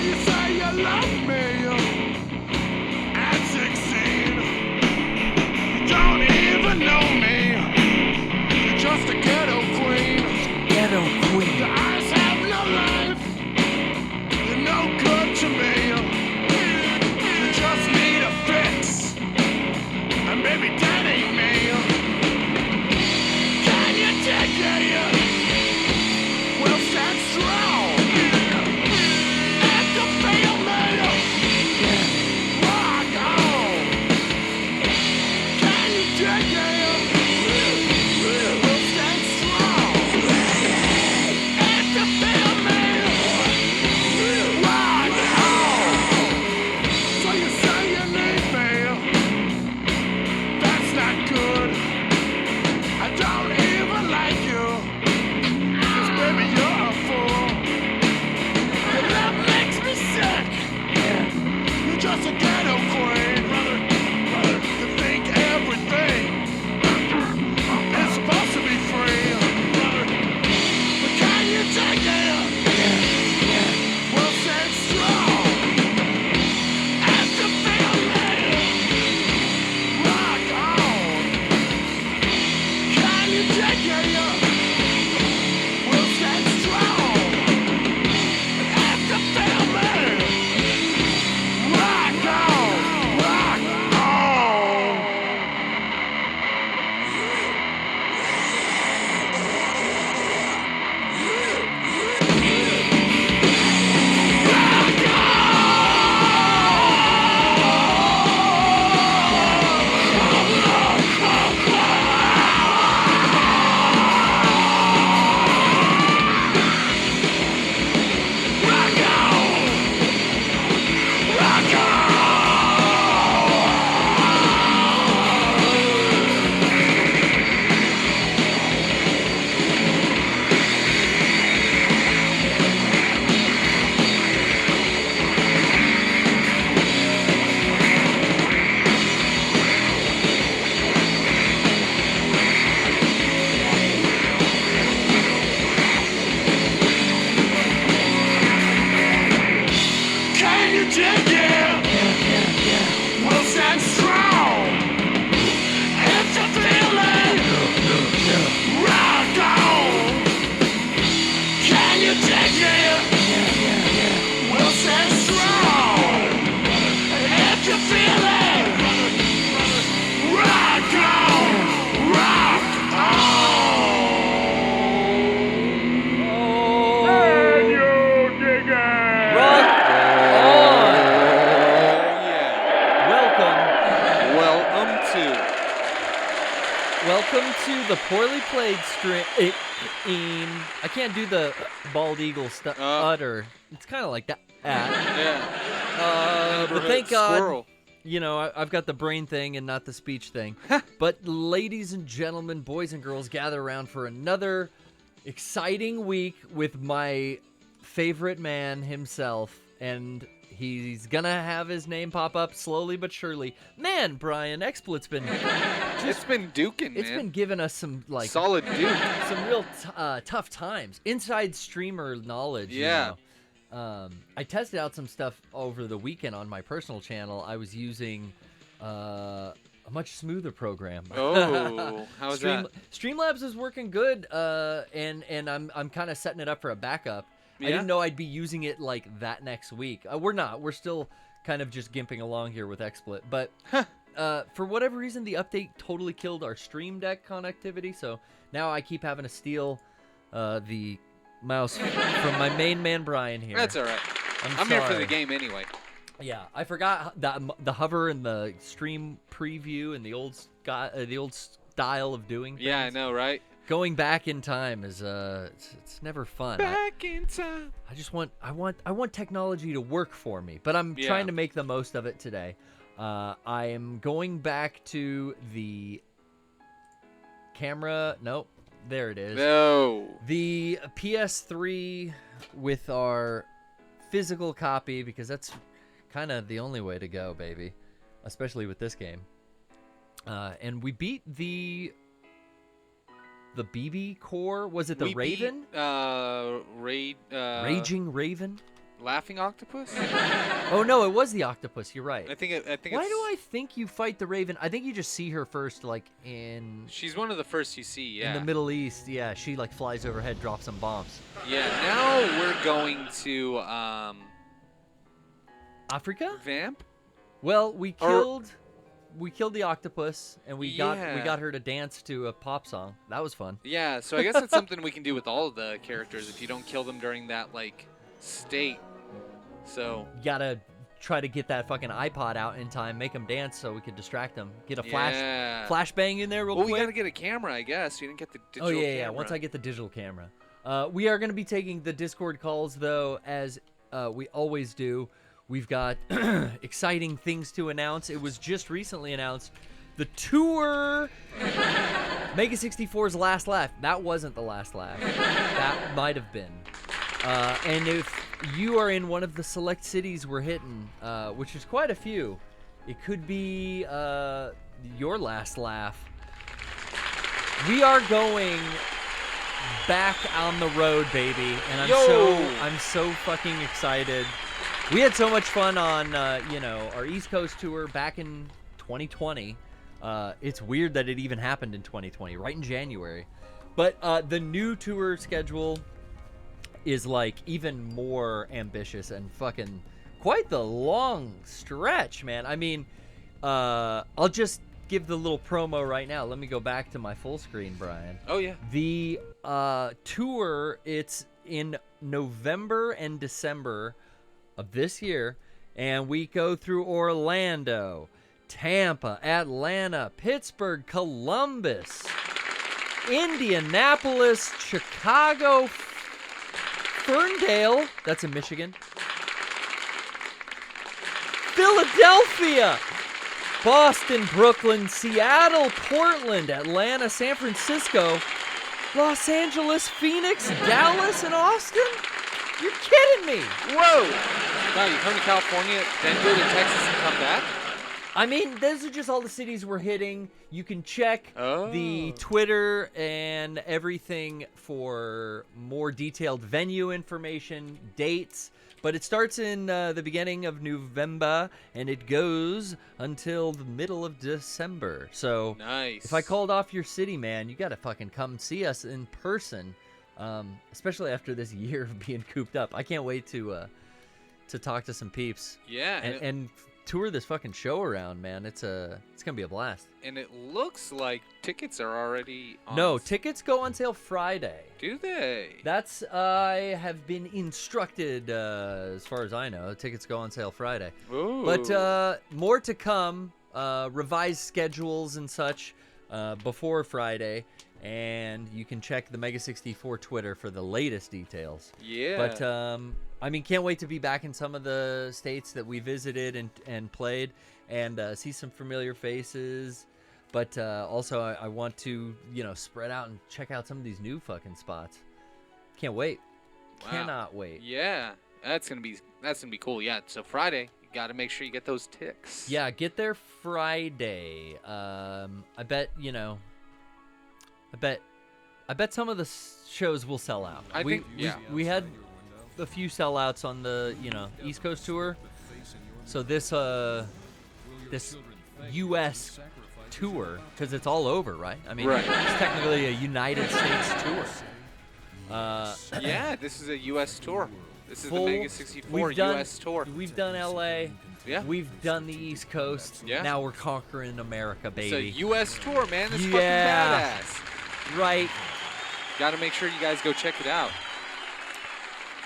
You say you love me at 16. You don't even know me. You're just a ghetto queen. Ghetto queen. Your eyes have no life. You're no good to me. You just need a fix. And maybe that ain't me. Can you take it? We'll stand strong. Just a ghetto queen, to think everything is supposed to be free. But can you take it? We'll stand strong and to feel me. Rock on. Can you take it? We'll stand strong and to feel me. Welcome to the poorly played stream. I can't do the bald eagle utter. It's kind of like that. Yeah. But thank God, squirrel. you know, I've got the brain thing and not the speech thing. But ladies and gentlemen, boys and girls, gather around for another exciting week with my favorite man himself. And he's gonna have his name pop up slowly but surely. Man, Brian, XSplit's been It's been duking, man. It's been giving us some solid duke, some real tough times, inside streamer knowledge. Yeah. You know? I tested out some stuff over the weekend on my personal channel. I was using a much smoother program. Oh, how's that? Streamlabs is working good, and I'm kind of setting it up for a backup. I didn't know I'd be using it like that next week. We're not. We're still kind of just gimping along here with XSplit. But for whatever reason, the update totally killed our Stream Deck connectivity. So now I keep having to steal the mouse from my main man, Brian, here. That's all right. I'm here for the game anyway. Yeah, I forgot that the hover and the stream preview and the old style of doing things. Yeah, I know, right? Going back in time is it's never fun. Back in time. I want technology to work for me, but I'm trying to make the most of it today. I am going back to the camera. Nope, there it is. No. The PS3 with our physical copy, because that's kind of the only way to go, baby, especially with this game. And we beat the BB core. Was it the Raven? Raging Raven? Laughing Octopus? Oh no, it was the octopus. You're right. I think Why do I think you fight the Raven? I think you just see her first, like in. She's one of the first you see. Yeah. In the Middle East, yeah, she like flies overhead, drops some bombs. Yeah. Now we're going to Africa? Vamp. Well, we killed the octopus, and we got Yeah. her to dance to a pop song. That was fun. Yeah. So I guess that's something we can do with all of the characters if you don't kill them during that like state. So You gotta try to get that fucking iPod out in time, make them dance so we could distract them. Get a flashbang in there real Well, quick. we gotta get a camera, I guess. You didn't get the digital Oh yeah, camera. yeah. Once I get the digital camera, we are gonna be taking the Discord calls though, as we always do. We've got exciting things to announce. It was just recently announced the tour. Mega 64's last laugh. That wasn't the last laugh. That might have been. And if you are in one of the select cities we're hitting, which is quite a few, it could be your last laugh. We are going back on the road, baby, and I'm so fucking excited. We had so much fun on our East Coast tour back in 2020. It's weird that it even happened in 2020, right in January. But the new tour schedule is like even more ambitious and fucking quite the long stretch, man. I mean, I'll just give the little promo right now. Let me go back to my full screen, Brian. Oh yeah. The tour, it's in November and December of this year, and we go through Orlando, Tampa, Atlanta, Pittsburgh, Columbus, Indianapolis, Chicago, Ferndale, that's in Michigan, Philadelphia, Boston, Brooklyn, Seattle, Portland, Atlanta, San Francisco, Los Angeles, Phoenix, Dallas, and Austin? You're kidding me. Whoa! Now you come to California, then go to Texas and come back? I mean, those are just all the cities we're hitting. You can check the Twitter and everything for more detailed venue information, dates. But it starts in the beginning of November, and it goes until the middle of December. So nice. If I called off your city, man, you got to fucking come see us in person, especially after this year of being cooped up. I can't wait to talk to some peeps. Yeah. And tour this fucking show around, man. It's gonna be a blast. And it looks like tickets are already on. No, tickets go on sale Friday. Do they? That's I have been instructed, as far as I know, tickets go on sale Friday. Ooh. But more to come, revised schedules and such before Friday, and you can check the Mega 64 Twitter for the latest details. Yeah. But I mean, can't wait to be back in some of the states that we visited and played, and see some familiar faces. But also, I want to, spread out and check out some of these new fucking spots. Can't wait. Wow. Cannot wait. Yeah, that's gonna be cool. Yeah. So Friday, you got to make sure you get those ticks. Yeah, get there Friday. I bet I bet some of the shows will sell out. I think we had a few sellouts on the East Coast tour. So this U.S. tour, because it's all over, right? I mean, Right. It's technically a United States tour. Yeah, this is a U.S. tour. This is Full- the Mega 64 we've done- U.S. tour. We've done LA. Yeah. We've done the East Coast. Yeah. Now we're conquering America, It's baby. a U.S. tour, man. It's Yeah. fucking badass. Right. Got to make sure you guys go check it out.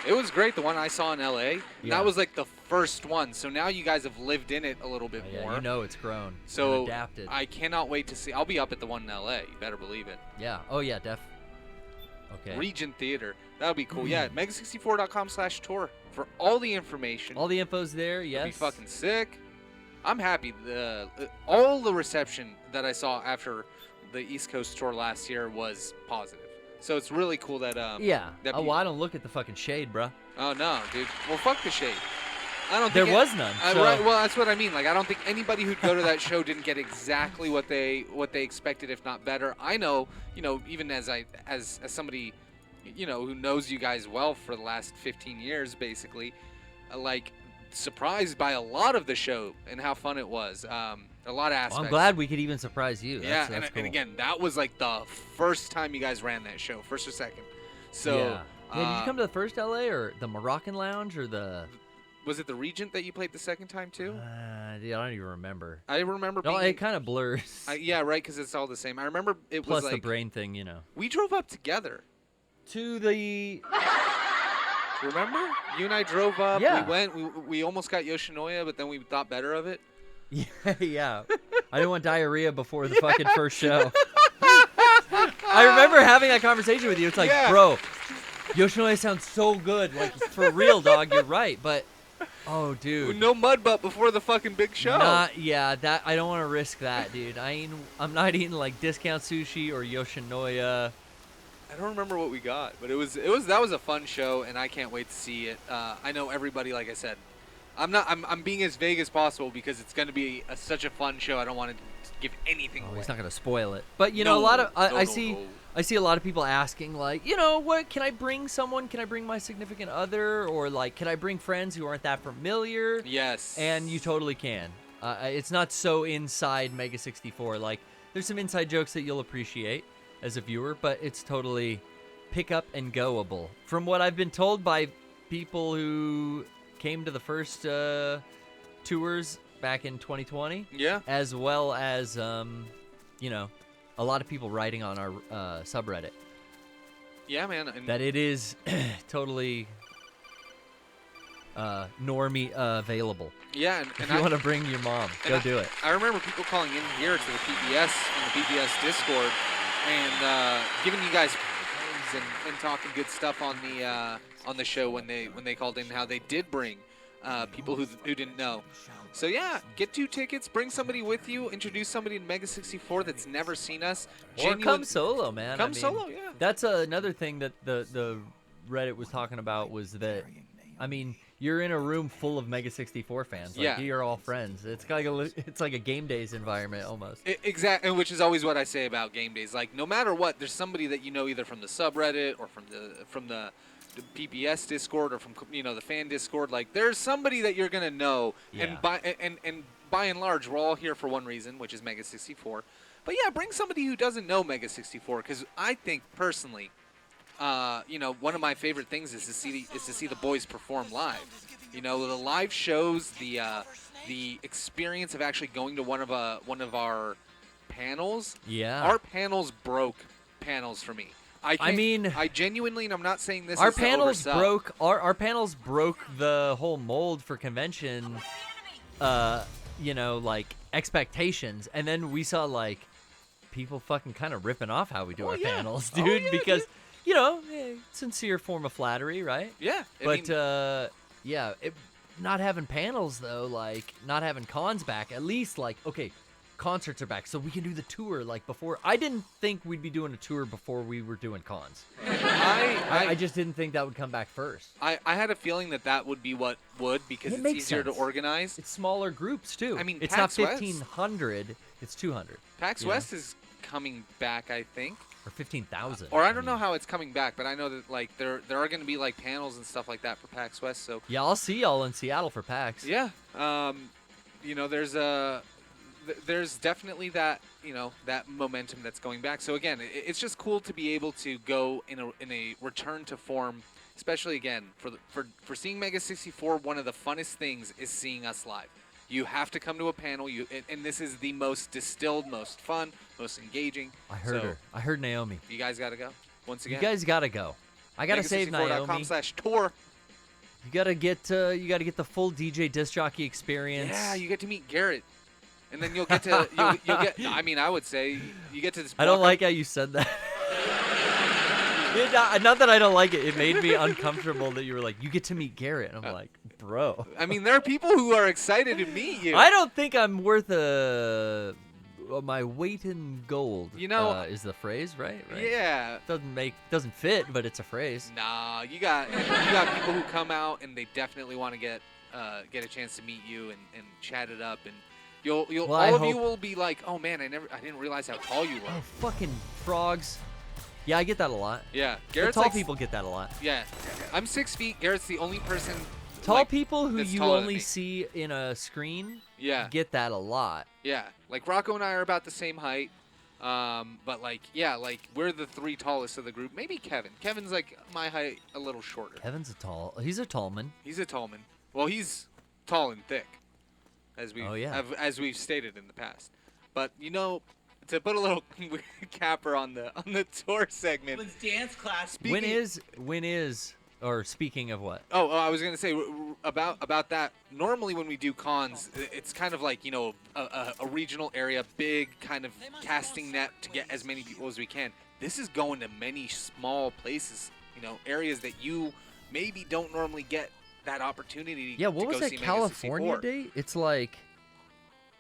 It was great, the one I saw in L.A. Yeah. That was like the first one. So now you guys have lived in it a little bit Yeah, more. you know it's grown. So and adapted. I cannot wait to see. I'll be up at the one in L.A. You better believe it. Yeah. Oh yeah, Okay. Regent Theater. That would be cool. Yeah, mega64.com/tour for all the information. All the info's there. It'd Yes. be fucking sick. I'm happy. All the reception that I saw after the East Coast tour last year was positive. So it's really cool that Yeah. that Oh, well, I don't look at the fucking shade, bruh. Oh no, dude. Well, fuck the shade. I don't. There think was none. So. Right. Well, that's what I mean. Like, I don't think anybody who'd go to that show didn't get exactly what they expected, if not better. I know, even as somebody, who knows you guys well for the last 15 years, basically, like, surprised by a lot of the show and how fun it was. A lot of aspects. Well, I'm glad we could even surprise you. Yeah, That's cool. and again, that was like the first time you guys ran that show, first or second. So, yeah. Did you come to the first LA or the Moroccan Lounge or the? Was it the Regent that you played the second time too? Dude, I don't even remember. I remember. No, being, it kind of blurs. Yeah, right, because it's all the same. I remember it Plus was like the brain thing, we drove up together. To the. Remember? You and I drove up. Yeah. We went. We almost got Yoshinoya, but then we thought better of it. Yeah. I didn't want diarrhea before the fucking first show. I remember having that conversation with you. It's like, Yeah. bro, Yoshinoya sounds so good. Like, for real, dog. You're right. But, oh, dude. No mud butt before the fucking big show. That I don't want to risk that, dude. I'm not eating like discount sushi or Yoshinoya. I don't remember what we got, but that was a fun show, and I can't wait to see it. I know everybody. Like I said, I'm being as vague as possible because it's going to be such a fun show. I don't want to give anything away. He's not going to spoil it. But a No, lot of no, I no, see. no. I see a lot of people asking, like, what, can I bring someone? Can I bring my significant other? Or, like, can I bring friends who aren't that familiar? Yes. And you totally can. It's not so inside Mega 64. Like, there's some inside jokes that you'll appreciate as a viewer, but it's totally pick up and goable. From what I've been told by people who came to the first tours back in 2020, Yeah. as well as, a lot of people writing on our subreddit, Yeah, man. And that it is totally normie available. yeah, If and you want to bring your mom, go do it. I remember people calling in here to the PBS on the PBS Discord and giving you guys and talking good stuff on the show when they called in, how they did bring people who didn't know. So yeah, get 2 tickets, bring somebody with you, introduce somebody in Mega 64 that's never seen us. Or come solo, man. Come solo, yeah. That's another thing that the Reddit was talking about, was that, you're in a room full of Mega 64 fans. Like, Yeah. you're all friends. It's like a game days environment almost. Exactly, which is always what I say about game days. Like, no matter what, there's somebody that you know either from the subreddit or from the PBS Discord or from the fan Discord. Like, there's somebody that you're gonna know. Yeah. And by and large, we're all here for one reason, which is Mega 64. But yeah, bring somebody who doesn't know Mega 64, because I think personally, one of my favorite things is to see the boys perform live. The live shows, the experience of actually going to one of our panels. Yeah. Our panels broke panels for me. I genuinely, and I'm not saying this. Our is to panels oversell. broke. Our panels broke the whole mold for convention. Like expectations, and then we saw like people fucking kind of ripping off how we do our panels, dude. Oh, yeah, because sincere form of flattery, right? Yeah. Not having panels though, like not having cons back. At least like, okay, concerts are back, so we can do the tour like before. I didn't think we'd be doing a tour before we were doing cons. I just didn't think that would come back first. I had a feeling that would be what would, because It it's makes easier sense. to organize. It's smaller groups too. It's PAX not West- 1,500. It's 200 PAX West is coming back, I think. or 15,000. Or I don't know how it's coming back, but I know that like there are going to be like panels and stuff like that for PAX West. So Yeah, I'll see y'all in Seattle for PAX. yeah, there's definitely that that momentum that's going back. So again, it's just cool to be able to go in a return to form, especially again for seeing Mega 64. One of the funnest things is seeing us live. You have to come to a panel. And this is the most distilled, most fun, most engaging. I heard her. I heard Naomi. You guys got to go once again. You guys got to go. I got to save Naomi. Mega64.com/tour. You got to get the full DJ disc jockey experience. Yeah, you get to meet Garrett. And then you'll get to you'll get. I mean, I would say you get to this. I don't like how you said that. Not that I don't like it. It made me uncomfortable that you were like, you get to meet Garrett. And I'm like, bro. I mean, there are people who are excited to meet you. I don't think I'm worth my weight in gold. Is the phrase right? Yeah. Doesn't fit, but it's a phrase. Nah, you got people who come out and they definitely want to get a chance to meet you and chat it up, and you'll all of you will be like, oh man, I didn't realize how tall you were. Oh, fucking frogs. Yeah, I get that a lot. Yeah, Garrett's tall people get that a lot. Yeah, I'm 6 feet. Garrett's the only person. Tall people who you only see in a screen. Yeah. Get that a lot. Yeah, like Rocco and I are about the same height, but we're the 3 tallest of the group. Maybe Kevin. Kevin's like my height, a little shorter. Kevin's he's a tall man. He's a tall man. Well, he's tall and thick, as we've stated in the past. But to put a little capper on the tour segment. It's dance class. Speaking of what? Oh, I was gonna say about that. Normally, when we do cons, it's kind of like a regional area, big kind of casting net to get as many people as we can. This is going to many small places, areas that you maybe don't normally get that opportunity. Yeah, what to was go that see California Mega 64. date? It's like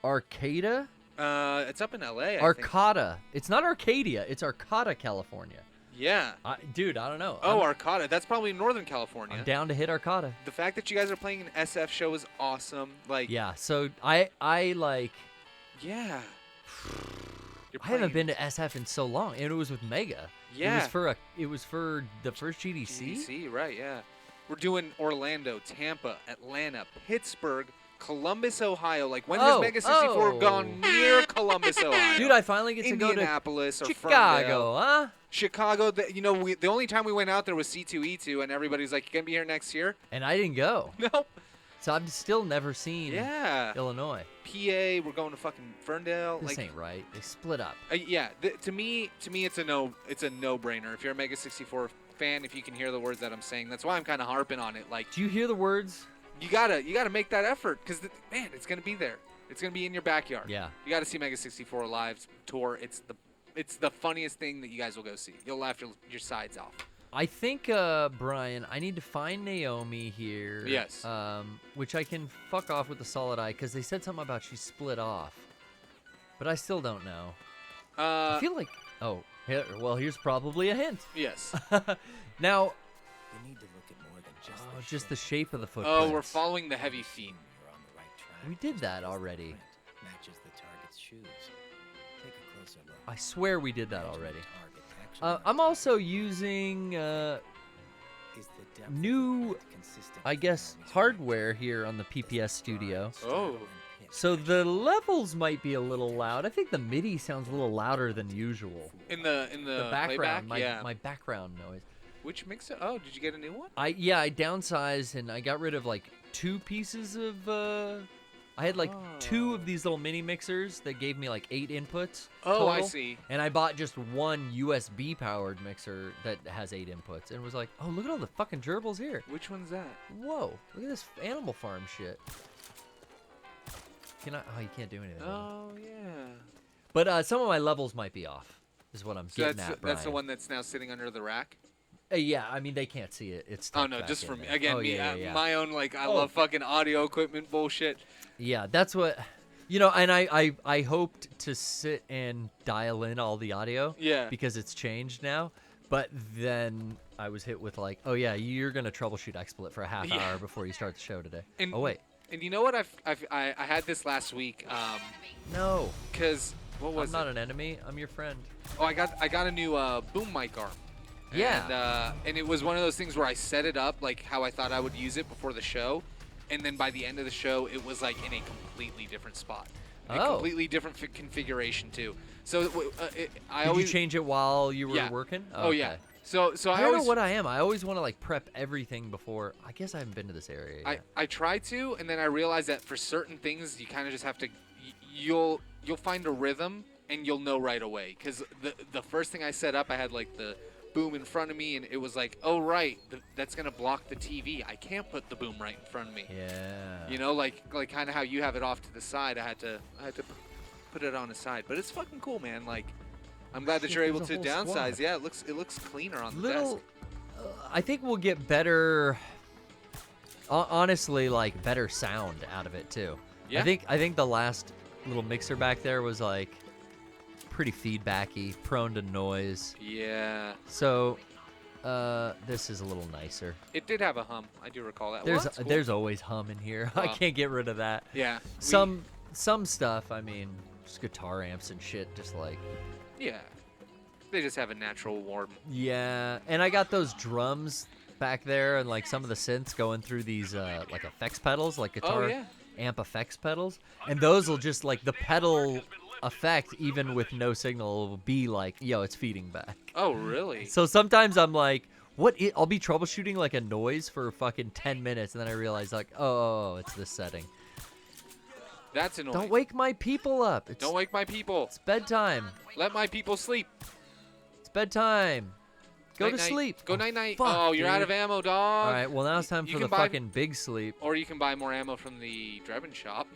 Arcata. It's up in LA. Arcata. It's not Arcadia. It's Arcata, California. Yeah. Dude, I don't know. Oh, Arcata. That's probably Northern California. I'm down to hit Arcata. The fact that you guys are playing an SF show is awesome. Yeah. So I like. Yeah. I haven't been to SF in so long, and it was with Mega. Yeah. It was for the first GDC. GDC, right? Yeah. We're doing Orlando, Tampa, Atlanta, Pittsburgh, Columbus, Ohio. Like, when has Mega 64 gone near Columbus, Ohio? Dude, I finally get to go to Indianapolis or Chicago, Ferndale. huh? Chicago. The only time we went out there was C2E2, and everybody's like, "You gonna be here next year?" And I didn't go. Nope. So I've still never seen Yeah. Illinois. PA. We're going to fucking Ferndale. This ain't right. They split up. Yeah. To me, it's a no-brainer. If you're a Mega 64 fan, if you can hear the words that I'm saying, that's why I'm kind of harping on it. Like, do you hear the words? You gotta make that effort, because man, it's gonna be there. It's gonna be in your backyard. Yeah. You gotta see Mega 64 live tour. It's the funniest thing that you guys will go see. You'll laugh your sides off. I think, Brian, I need to find Naomi here. Yes. Which I can fuck off with the solid eye, because they said something about she split off. But I still don't know. I feel like... Oh, here's probably a hint. Yes. Now... You need to look at more than just the shape of the footprints. Oh, we're following the heavy feet. You're on the right track. We did that already. Matches the target's shoes. Take a closer look. I swear we did that already. Target actually I'm also using is the depth new, of consistent I guess, hardware here on the PPS Studio. Oh. So the levels might be a little loud. I think the MIDI sounds a little louder than usual. In the background, playback? my background noise. Which mixer? Oh, did you get a new one? I downsized and I got rid of like 2 pieces of. I had like 2 of these little mini mixers that gave me like 8 inputs. Oh, I total, see. And I bought just one USB powered mixer that has 8 inputs, and was like, oh, look at all the fucking gerbils here. Which one's that? Whoa, look at this Animal Farm shit. Can I? Oh, you can't do anything. Oh yeah. But some of my levels might be off. Is what I'm getting at, Brian. That's the one that's now sitting under the rack. Yeah, I mean they can't see it. It's oh no, just for me. there. Again, oh, me, yeah. my own I love fucking audio equipment bullshit. Yeah, that's what, and I hoped to sit and dial in all the audio. Yeah. Because it's changed now, but then I was hit with like, oh yeah, you're gonna troubleshoot XSplit for a half hour before you start the show today. And, oh wait. And you know what? I had this last week. No. Because what was I'm not an enemy. I'm your friend. Oh, I got a new boom mic arm. Yeah. And it was one of those things where I set it up like how I thought I would use it before the show, and then by the end of the show, it was like in a completely different spot. A Oh. completely different configuration too. So I Did always you change it while you were Yeah. working? Oh yeah. Okay. So I I don't always know what I am. I always want to like prep everything before. I guess I haven't been to this area yet. I try to, and then I realize that for certain things you kind of just have to. You'll find a rhythm, and you'll know right away. Because the first thing I set up, I had like the boom in front of me, and it was like, oh right, that's gonna block the TV. I can't put the boom right in front of me. Yeah. You know, like kind of how you have it off to the side. I had to put it on the side, but it's fucking cool, man. Like, I'm glad that Shit, you're able there's a to whole downsize. squad. Yeah, it looks cleaner on the Little. desk. I think we'll get better. Honestly, like better sound out of it too. Yeah. I think the last little mixer back there was like pretty feedbacky, prone to noise. Yeah, So this is a little nicer. it did have a hum. I do recall that. Well, There's that's cool. there's always hum in here. I Wow. can't get rid of that. Yeah. Some stuff, I mean, just guitar amps and shit, just like Yeah. They just have a natural warm. yeah. And I got those drums back there, and like some of the synths going through these like effects pedals, like guitar yeah. amp effects pedals, and those will just like the pedal effect, even with no signal, will be like, yo, it's feeding back. Oh, really? So sometimes I'm like, I'll be troubleshooting like a noise for fucking 10 minutes, and then I realize like, oh, it's this setting. That's annoying. Don't wake my people up. Don't wake my people. It's bedtime. Let my people sleep. It's bedtime. Go to Night-night. sleep. Go Oh, night night. fuck, Oh, you're out dude. of ammo, dog. All right, well now it's time You for can the buy- fucking big sleep. Or you can buy more ammo from the Drebin shop.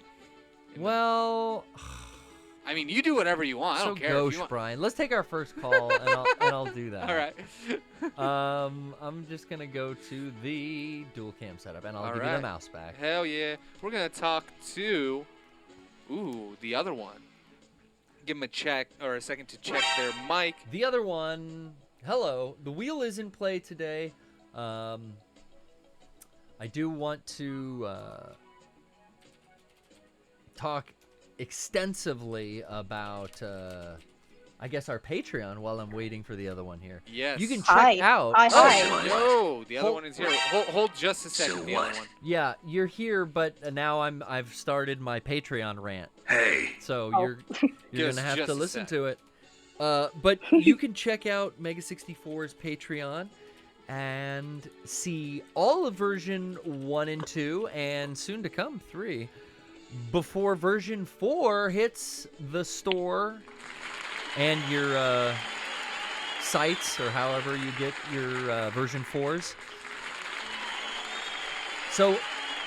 Well, I mean, you do whatever you want. I so don't care if gauche, you want. Brian. Let's take our first call, and I'll do that. All right. I'm just gonna go to the dual cam setup, and I'll All give you right. the mouse back. Hell yeah. We're gonna talk to, the other one. Give him a second to check their mic. The other one, hello. The wheel is in play today. I do want to talk extensively about, I guess, our Patreon while I'm waiting for the other one here. Yes. You can check Hi. out. Hi. Yo, the other Hold- one is here. Hold just a second. The other one. Yeah, you're here, but now I've started my Patreon rant. Hey, So Oh. you're Just- gonna have just to a listen sec. to it. But you can check out Mega 64's Patreon and see all of version 1 and 2, and soon to come 3, before version 4 hits the store and your sites, or however you get your version 4s. So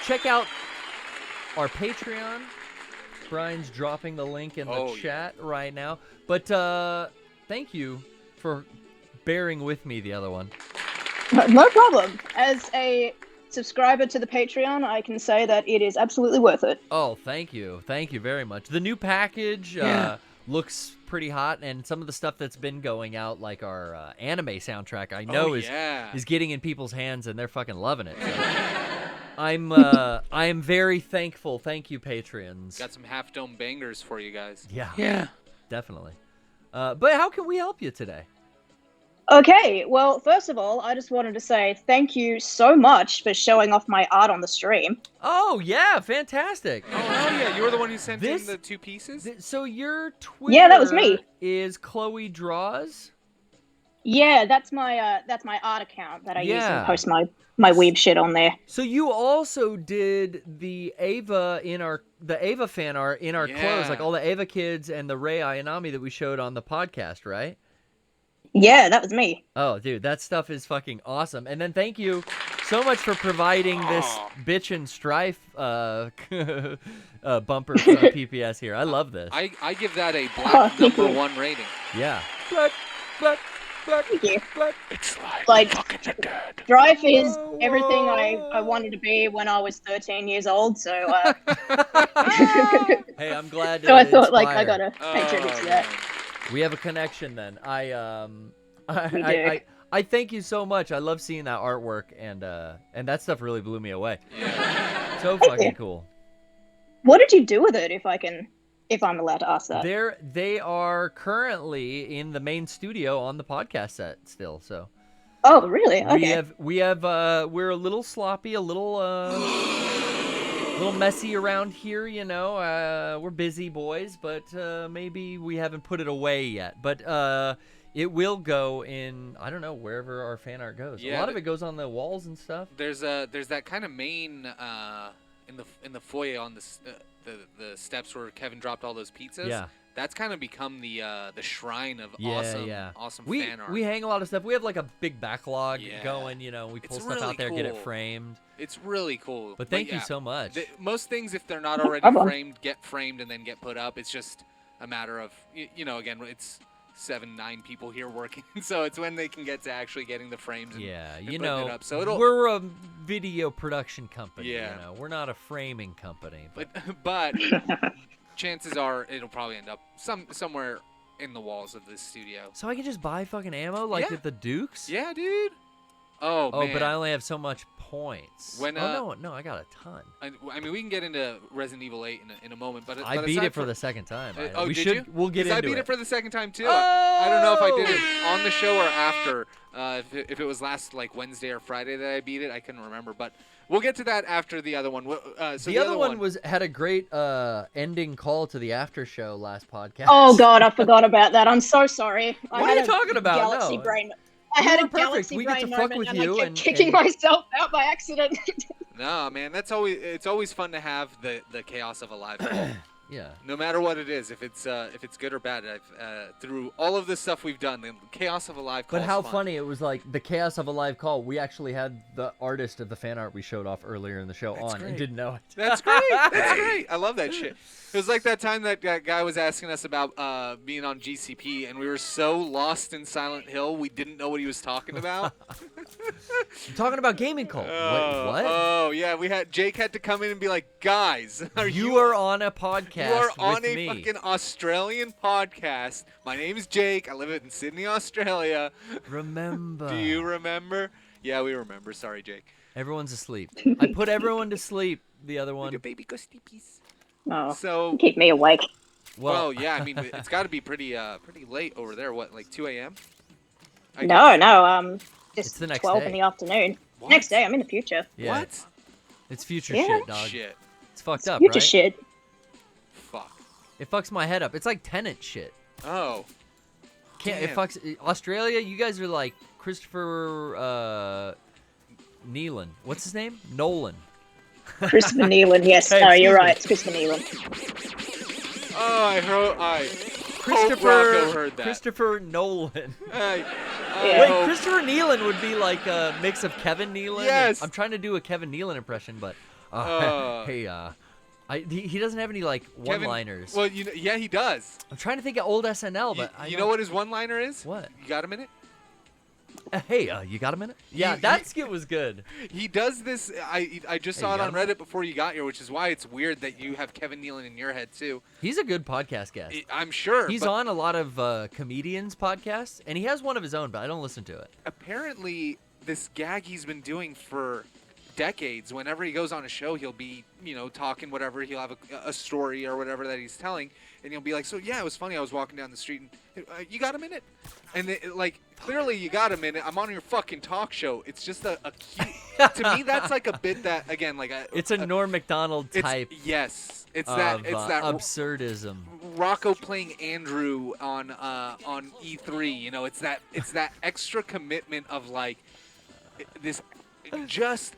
check out our Patreon. Brian's dropping the link in the Oh, yeah. chat right now. But thank you for bearing with me, the other one. No problem. As a subscriber to the Patreon, I can say that it is absolutely worth it. Oh, thank you. Thank you very much. The new package looks pretty hot, and some of the stuff that's been going out, like our anime soundtrack, I know yeah. is getting in people's hands, and they're fucking loving it. So I'm very thankful. Thank you, Patreons. Got some half dome bangers for you guys. Yeah, definitely. But how can we help you today? Okay, well, first of all, I just wanted to say thank you so much for showing off my art on the stream. Oh yeah, fantastic. Oh hell yeah! You were the one who sent This- in the 2 pieces. So your Twitter Yeah, that was me. is Chloe Draws. Yeah, that's my art account that I use Yeah. and post my weeb shit on there. So you also did the Ava fan art in our clothes, Yeah. like all the Ava kids and the Rei Ayanami that we showed on the podcast, right? Yeah, that was me. Oh, dude, that stuff is fucking awesome. And then thank you so much for providing this Aw. bitch and strife bumper for the PPS here. I love this. I give that a Oh, black thank number you. 1 rating. Yeah. Black. Thank you. it's like, Like, fucking the dead. Strife is everything I wanted to be when I was 13 years old, so Hey, I'm glad to so I thought like I inspire. gotta pay tribute to that. man. We have a connection then. We do. I thank you so much. I love seeing that artwork, and that stuff really blew me away. Yeah. So Thank fucking you. cool. What did you do with it, if I'm allowed to ask that? They are currently in the main studio on the podcast set still. So Oh, really? Okay. we're a little sloppy, a little little messy around here, you know. We're busy boys, but maybe we haven't put it away yet. But it will go in, I don't know, wherever our fan art goes. Yeah, a lot of it goes on the walls and stuff. There's that kind of main in the foyer on the steps where Kevin dropped all those pizzas. Yeah. That's kind of become the shrine of Yeah, awesome we, fan art. We hang a lot of stuff. We have like a big backlog Yeah. going, you know. We pull It's stuff really out there, get it cool. framed. It's really cool. But thank you yeah, so much. Most things, if they're not already problem. framed, get framed and then get put up. It's just a matter of, you know, again, it's 7-9 people here working, so it's when they can get to actually getting the frames. And, Yeah, and you putting know, it up. So we're a video production company. Yeah. You know, we're not a framing company. but chances are it'll probably end up somewhere in the walls of this studio. So I can just buy fucking ammo like Yeah. at the Dukes? Yeah, dude. Oh, Oh, man. but I only have so much points. When, no, I got a ton. I mean, we can get into Resident Evil 8 in a moment, but I but beat aside it for the second time. oh, we did should. you? We'll get 'Cause into I beat it. it for the second time too. I don't know if I did it Oh! on the show or after. If it was last like Wednesday or Friday that I beat it, I couldn't remember. But we'll get to that after the other one. So the other one had a great ending call to the after show last podcast. Oh god, I forgot about that. I'm so sorry. What I are had you a talking about? Galaxy No. brain. I You had were a perfect. galaxy We get brain to fuck moment with and I you kept and- kicking and- myself out by accident. No, man, it's always fun to have the chaos of a live call. Yeah. No matter what it is, if it's good or bad, through all of this stuff we've done, the chaos of a live call. But how is fun. funny it was, like the chaos of a live call. We actually had the artist of the fan art we showed off earlier in the show on great. and didn't know it. That's great. That's great. I love that shit. It was like that time that guy was asking us about being on GCP, and we were so lost in Silent Hill, we didn't know what he was talking about. I'm talking about gaming call. Wait, what? Oh, yeah. Jake had to come in and be like, guys, you are on a podcast. You are on with a me. fucking Australian podcast. My name is Jake. I live in Sydney, Australia. Remember. Do you remember? Yeah, we remember. Sorry, Jake. Everyone's asleep. I put everyone to sleep. The other one. Your baby go sleepies. Oh, So, keep me awake. well, yeah. I mean, it's got to be pretty late over there. What, like 2 a.m.? No, It's just the next 12 day. in the afternoon. What? Next day, I'm in the future. Yeah. What? It's future Yeah. shit, dog. Shit. It's fucked up, Future right? shit. Fuck. It fucks my head up. It's like Tenant shit. Oh. It Damn. fucks Australia. You guys are like Christopher Nealon. What's his name? Nolan. Christopher Nealon, yes. Hey, No, you're excuse right. me. It's Christopher Nealon. Oh, I hope Christopher Rocco heard that. Christopher Nolan. I Yeah. Wait, hope- Christopher Nealon would be like a mix of Kevin Nealon. and- Yes. I'm trying to do a Kevin Nealon impression, but hey, he doesn't have any like Kevin- one-liners. Well, yeah, he does. I'm trying to think of old SNL, but You know what his one-liner is? What? You got a minute? Hey, you got a minute? Yeah, He- that he- skit was good. He does this. I just Hey, saw you it got on a minute? Reddit before you got here, which is why it's weird that you have Kevin Nealon in your head too. He's a good podcast guest. I'm sure. He's but on a lot of comedians' podcasts, and he has one of his own, but I don't listen to it. Apparently, this gag he's been doing for decades. Whenever he goes on a show, he'll be, talking whatever. He'll have a story or whatever that he's telling, and he'll be like, "So yeah, it was funny. I was walking down the street, and you got a minute?" And clearly, you got a minute. I'm on your fucking talk show. It's just a cute. To me, that's like a bit that again, like It's a Norm Macdonald it's- type Yes, it's of that absurdism. Rocco playing Andrew on E3. It's that extra commitment of like this just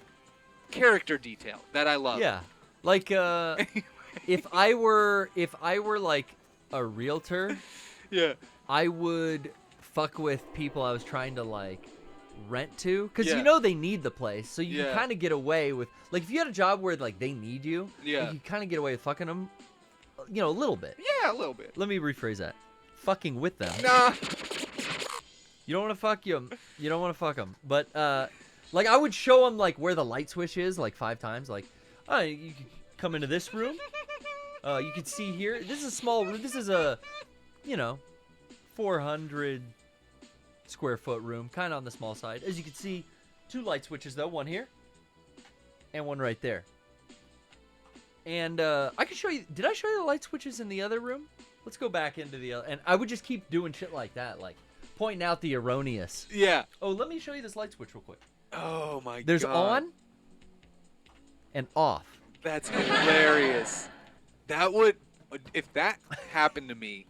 character detail that I love. Yeah, like if I were like a realtor, Yeah. I would fuck with people I was trying to like rent to, because Yeah. they need the place, so you Yeah. can kind of get away with, like, if you had a job where like they need you, Yeah. you kind of get away with fucking them, a little bit. Yeah, a little bit. Let me rephrase that: fucking with them. Nah. You don't want to fuck them. You don't want to fuck them. But like I would show them like where the light switch is like 5 times. Like, oh, you can come into this room. You can see here. This is a small room. This is a, 400 square foot room, kind of on the small side. As you can see, 2 light switches though. One here, and one right there. And I could show you. Did I show you the light switches in the other room? Let's go back into the other. And I would just keep doing shit like that, like pointing out the erroneous. Yeah. Oh, let me show you this light switch real quick. Oh my god. There's on and off. That's hilarious. That would, if that happened to me,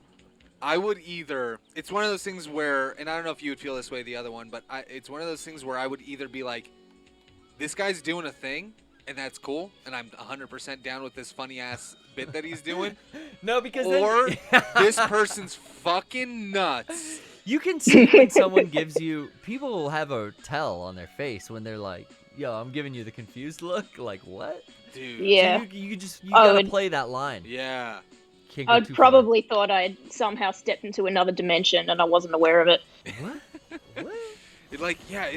I would either. It's one of those things where, and I don't know if you would feel this way the other one, but it's one of those things where I would either be like, this guy's doing a thing, and that's cool, and I'm 100% down with this funny ass bit that he's doing. No, because Or then, this person's fucking nuts. you can see when someone gives you. People will have a tell on their face when they're like, "Yo, I'm giving you the confused look." Like what? Dude. Yeah. So you Oh, gotta and- play that line. Yeah. Can't go I'd too probably thought I'd somehow stepped into another dimension and I wasn't aware of it. far. What? What? It's like, yeah,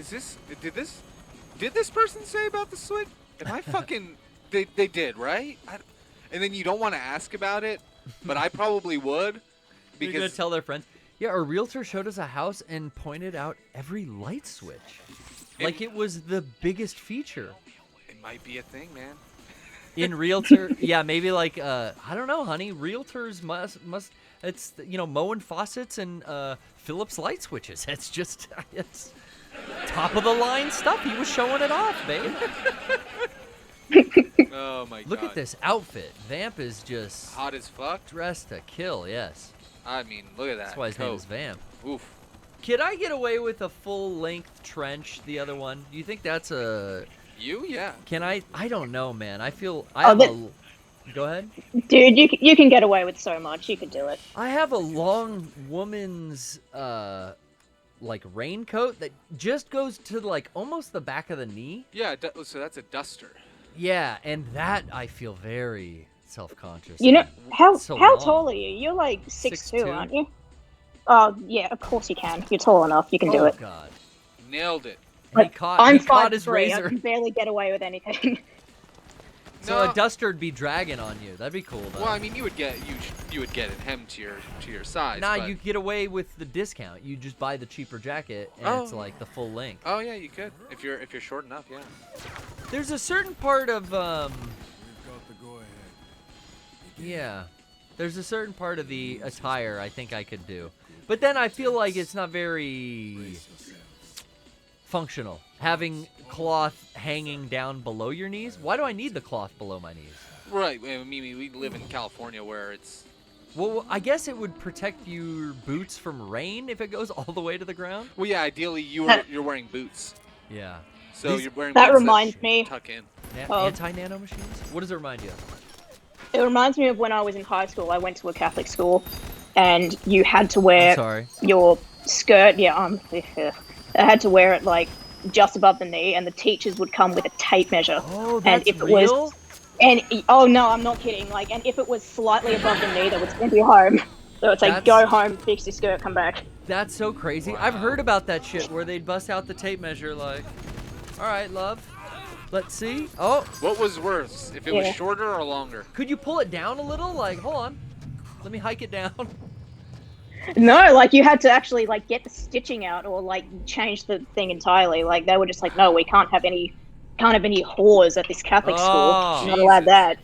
did this person say about the Switch? Am I fucking, they did, right? And then you don't want to ask about it, but I probably would. They're gonna Because, tell their friends. Yeah, our realtor showed us a house and pointed out every light switch, like it was the biggest feature. it might be a thing, man. In realtor, yeah, maybe like I don't know, honey. Realtors must it's mowing faucets and Philips light switches. It's just it's top of the line stuff. He was showing it off, babe. Oh my god. Look at this outfit. Vamp is just Hot as fuck. dressed to kill. Yes, I mean, look at that. that's why his name coat. is Vamp. Oof. Could I get away with a full-length trench? The other one. Do you think that's a? Yeah. Can I? I don't know, man. I feel I Oh, have that- a. Go ahead. Dude, you can get away with so much. You could do it. I have a long woman's like raincoat that just goes to like almost the back of the knee. Yeah, so that's a duster. Yeah, and that I feel very self-conscious. You know in. how So how long. tall are you? You're like 6'2", 6'2". aren't you? Oh yeah, of course you can. You're tall enough. You can do Oh it. God. Nailed it. And he Like, caught, I'm he caught his 5'3". I razor. can barely get away with anything. So No. a duster'd be dragging on you. That'd be cool though. Well, I mean, you would get it hemmed to your size. Nah, but- you get away with the discount. You just buy the cheaper jacket, and it's Oh. like the full length. Oh yeah, you could if you're short enough. Yeah. There's a certain part of We've got the go-ahead. yeah. There's a certain part of the attire I think I could do, but then I feel like it's not very functional. Having cloth hanging down below your knees. Why do I need the cloth below my knees? Right. I mean, we live in California where it's. Well, I guess it would protect your boots from rain if it goes all the way to the ground. Well, yeah. Ideally, you're wearing boots, Yeah. so These- you're wearing. That boots reminds me. Tuck in. Oh. Anti-nano machines? What does it remind you of? It reminds me of when I was in high school. I went to a Catholic school, and you had to wear I'm sorry. your skirt. Yeah, I had to wear it like just above the knee, and the teachers would come with a tape measure. Oh, And that's if it real? was, and oh no, I'm not kidding. Like, and if it was slightly above the knee, they would send you home. So it's like, That's- go home, fix your skirt, come back. That's so crazy. I've heard about that shit where they'd bust out the tape measure like, all right, love, let's see. Oh, What was worse, if it was Yeah. shorter or longer? could you pull it down a little? Like, hold on. Let me hike it down. No, like you had to actually like get the stitching out or like change the thing entirely. Like they were just like, no, we can't have any whores at this Catholic Oh. school. You're not allowed that.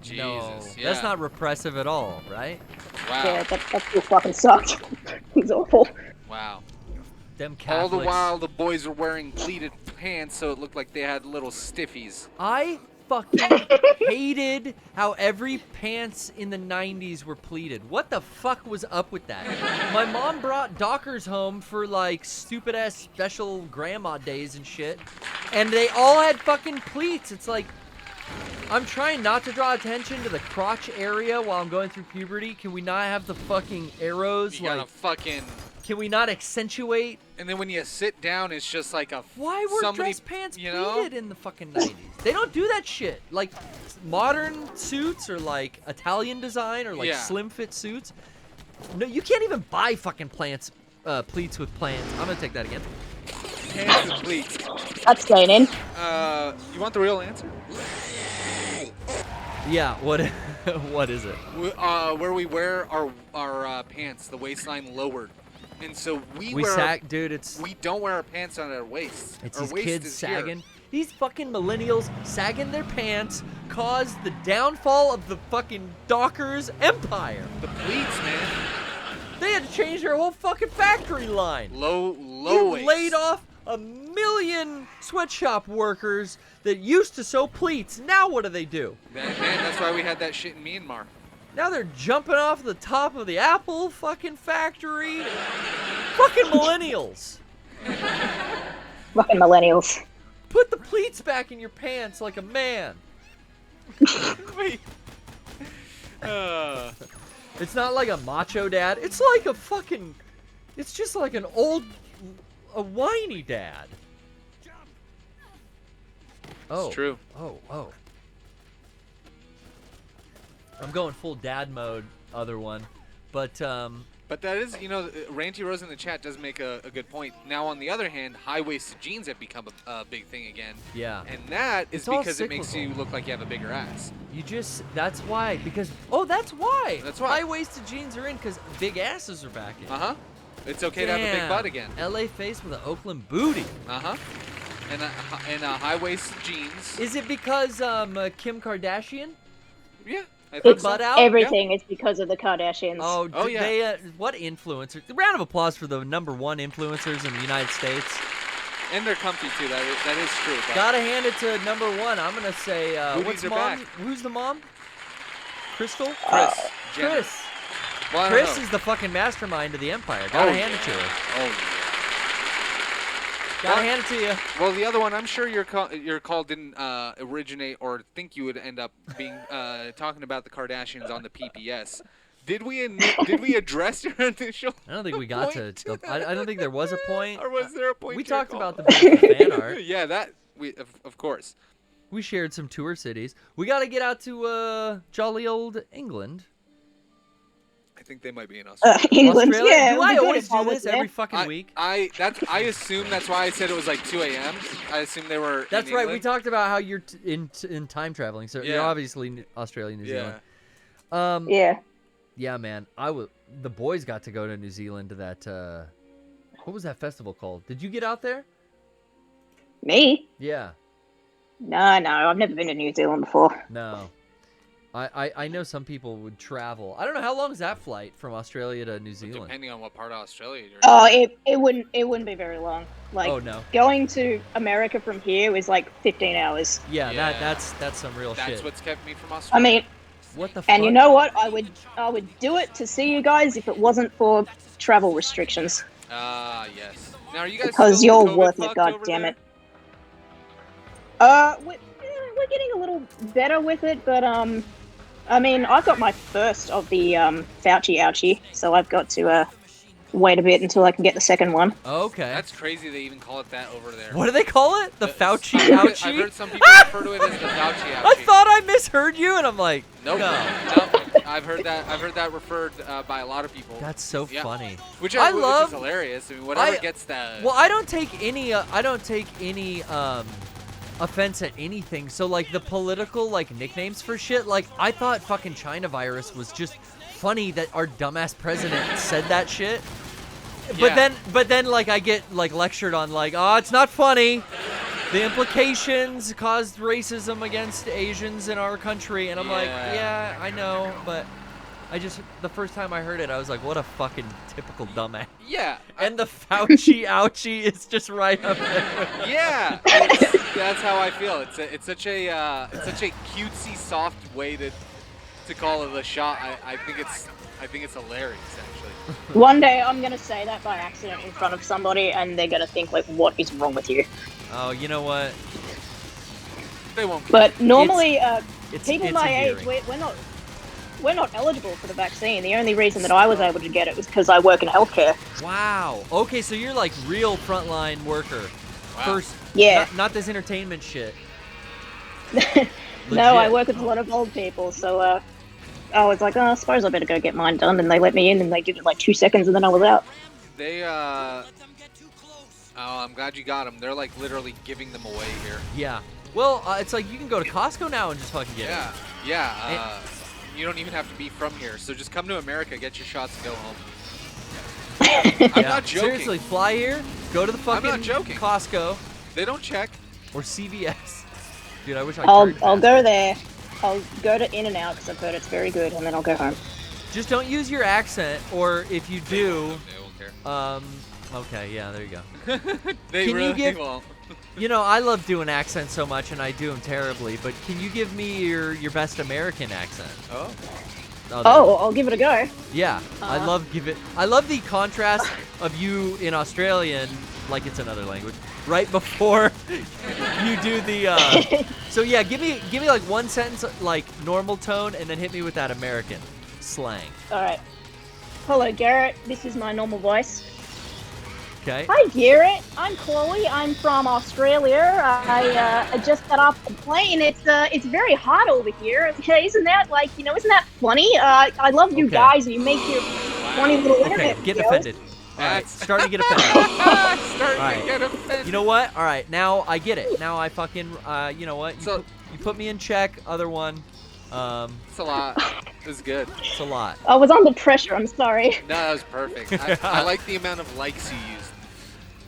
Jesus. No, Yeah. that's not repressive at all, right? Wow. Yeah, that still fucking sucked. It was awful. Wow. Them All Catholics. the while, the boys were wearing pleated pants, so it looked like they had little stiffies. I fucking hated how every pants in the 90s were pleated. What the fuck was up with that? My mom brought Dockers home for like stupid ass special grandma days and shit, and they all had fucking pleats. It's like, I'm trying not to draw attention to the crotch area while I'm going through puberty. Can we not have the fucking arrows? You gotta Like, fucking. can we not accentuate? And then when you sit down, it's just like a. Why were somebody, dress pants you know? pleated in the fucking 90s? They don't do that shit. Like modern suits or like Italian design or like Yeah. slim fit suits. No, you can't even buy fucking pleats with plants. I'm gonna take that again. Pants and pleats. That's staying in. You want the real answer? Yeah, what what is it? Where we wear our pants, the waistline lowered, and so we We wear. sag, dude. It's We don't wear our pants on our waist. it's our these waist kids is here. sagging. These fucking millennials sagging their pants caused the downfall of the fucking Dockers empire. The pleats, man. They had to change their whole fucking factory line. Low You waist. laid off a million sweatshop workers that used to sew pleats. Now what do? Man, that's why we had that shit in Myanmar. Now they're jumping off the top of the Apple fucking factory. Fucking millennials. Fucking millennials. Put the pleats back in your pants like a man. Wait. It's not like a macho dad. It's like a fucking... It's just like an old... A whiny dad. Oh. It's true. Oh. I'm going full dad mode, other one. But that is, Ranty Rose in the chat does make a good point. Now, on the other hand, high-waisted jeans have become a big thing again. yeah. And that is It's all because it makes cyclical. you look like you have a bigger ass. That's why. Because, that's why. That's why. High-waisted jeans are in, because big asses are back in. Uh-huh. It's okay to have a big butt again. LA face with an Oakland booty. Uh-huh. And high-waisted jeans. Is it because Kim Kardashian? Yeah. I think It's butt so. out? everything is because of the Kardashians. Oh, yeah. They, what influencers? Round of applause for the #1 influencers in the United States. And they're comfy, too. That is true. But Gotta hand it to #1. I'm gonna say, Boobies what's are mom? back. Who's the mom? Crystal? Chris. Jenner. Chris. Well, I don't Chris know. is the fucking mastermind of the empire. Gotta hand it to her. Oh, Gotta hand it to you. well, the other one, I'm sure your call didn't originate or think you would end up being talking about the Kardashians on the PPS. Did we address your initial? I don't think we got point to. I don't think there was a point. Or was there a point? We to your talked call? about the beautiful fan art. Yeah, that of course. We shared some tour cities. We got to get out to jolly old England. I think they might be in Australia. England, Australia? yeah. it Do would I be good always if I do was this there. every fucking week? I assume that's why I said it was like 2 a.m. I assume they were. That's in right. We England. talked about how you're in time traveling. So you're Yeah. obviously Australia, New Yeah. Zealand. Yeah. Yeah, man. The boys got to go to New Zealand to that. What was that festival called? Did you get out there? Me? Yeah. No, I've never been to New Zealand before. No. I know some people would travel. I don't know how long is that flight from Australia to New Zealand. Depending on what part of Australia you're. Oh, it wouldn't be very long. Like Oh no. going to America from here was like 15 hours. Yeah, Yeah. that's some real That's shit. what's kept me from I Australia. mean, What the fuck? and you know what? I would do it to see you guys if it wasn't for travel restrictions. Yes. Now, are you guys Because still you're COVID worth it, fucked god over damn there? it. We're getting a little better with it, but I mean, I've got my first of the Fauci ouchie, so I've got to wait a bit until I can get the second one. Okay. That's crazy they even call it that over there. What do they call it? The Fauci I've ouchie? heard some people refer to it as the Fauci ouchie. I thought I misheard you, and I'm like, Nope. no. I've heard that referred by a lot of people. That's so Yeah. funny. Which I is love- hilarious. I mean, whatever I- gets the. Well, I don't take any offense at anything. So like the political like nicknames for shit, like I thought fucking China virus was just funny that our dumbass president said that shit. Yeah. But then like I get like lectured on like, oh, it's not funny. The implications caused racism against Asians in our country, and I'm like, Yeah. yeah, I know, but the first time I heard it, I was like, what a fucking typical dumbass. Yeah. And the Fauci ouchie is just right up there. Yeah. That's how I feel. It's such a cutesy, soft way to call it a shot. I think it's hilarious actually. One day I'm gonna say that by accident in front of somebody, and they're gonna think like, "What is wrong with you?" Oh, you know what? They won't. But normally, It's people it's my age, endearing. we're not eligible for the vaccine. The only reason that I was able to get it was because I work in healthcare. Wow. Okay, so you're like real frontline worker. Wow. First, Yeah. not this entertainment shit. No, I Legit. work with a lot of old people, so I was like, I suppose I better go get mine done, and they let me in, and they did it like 2 seconds, and then I was out. They Oh, I'm glad you got them. They're like literally giving them away here. Yeah. Well, it's like you can go to Costco now and just fucking get it. Yeah. You don't even have to be from here, so just come to America, get your shots, and go home. I'm Yeah. not joking. Seriously, fly here, go to the fucking not joking. Costco They don't check. or CVS. Dude, I wish I I'll turned go faster. there. I'll go to In-N-Out because I've heard it's very good, and then I'll go home. Just don't use your accent, or if you do, They won't care. Okay, yeah, there you go. They Can you really give- won't. You know, I love doing accents so much, and I do them terribly. But can you give me your best American accent? Oh. Oh, I'll give it a go. Yeah, I love the contrast of you in Australian, like it's another language, right before you do the. So yeah, give me like one sentence like normal tone, and then hit me with that American slang. All right. Hello, Garrett. This is my normal voice. Okay. Hi, Garrett. I'm Chloe. I'm from Australia. I just got off the plane. It's very hot over here. Isn't that isn't that funny? I love you Okay. guys. You make your funny little Okay, internet getting videos. offended. All right, That's- starting to get offended. Starting Alright. to get offended. You know what? All right, now I get it. Now I fucking, you know what? So- You put me in check. Other one. It's a lot. It was good. It's a lot. I was under pressure. I'm sorry. No, that was perfect. I like the amount of likes you used,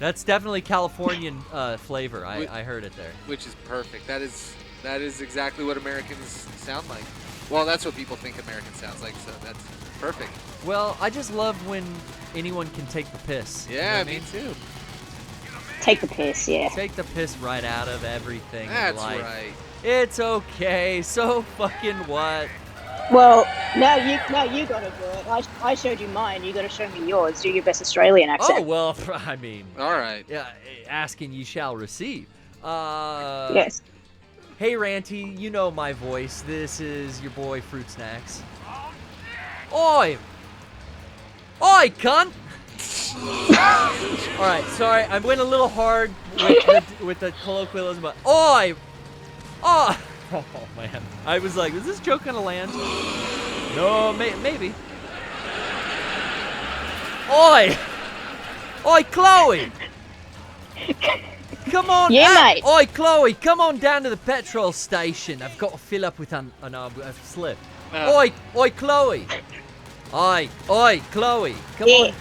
That's definitely Californian flavor. I heard it there. which is perfect. That is exactly what Americans sound like. Well, that's what people think American sounds like, so that's perfect. Well, I just love when anyone can take the piss. You know Yeah, what I me mean? too. Take the piss. Yeah. Take the piss right out of everything in That's life. right. It's okay. So fucking what? Well, now you got to do it. I showed you mine. You got to show me yours. Do your best Australian Oh accent. well, I mean, All right. yeah. Asking ye shall receive. Yes. Hey Ranty, you know my voice. This is your boy Fruit Snacks. Oi! Oi, cunt! All right, sorry, I went a little hard with the colloquialism, but oi! Oh! Oh man, I was like, is this joke gonna land? No, maybe. Oi! Oi, Chloe! Come on, Yeah, mate. Oi, Chloe, come on down to the petrol station. I've got to fill up with oh no, I've slipped. Oi, Chloe. Oi, Chloe. Come Yeah. on.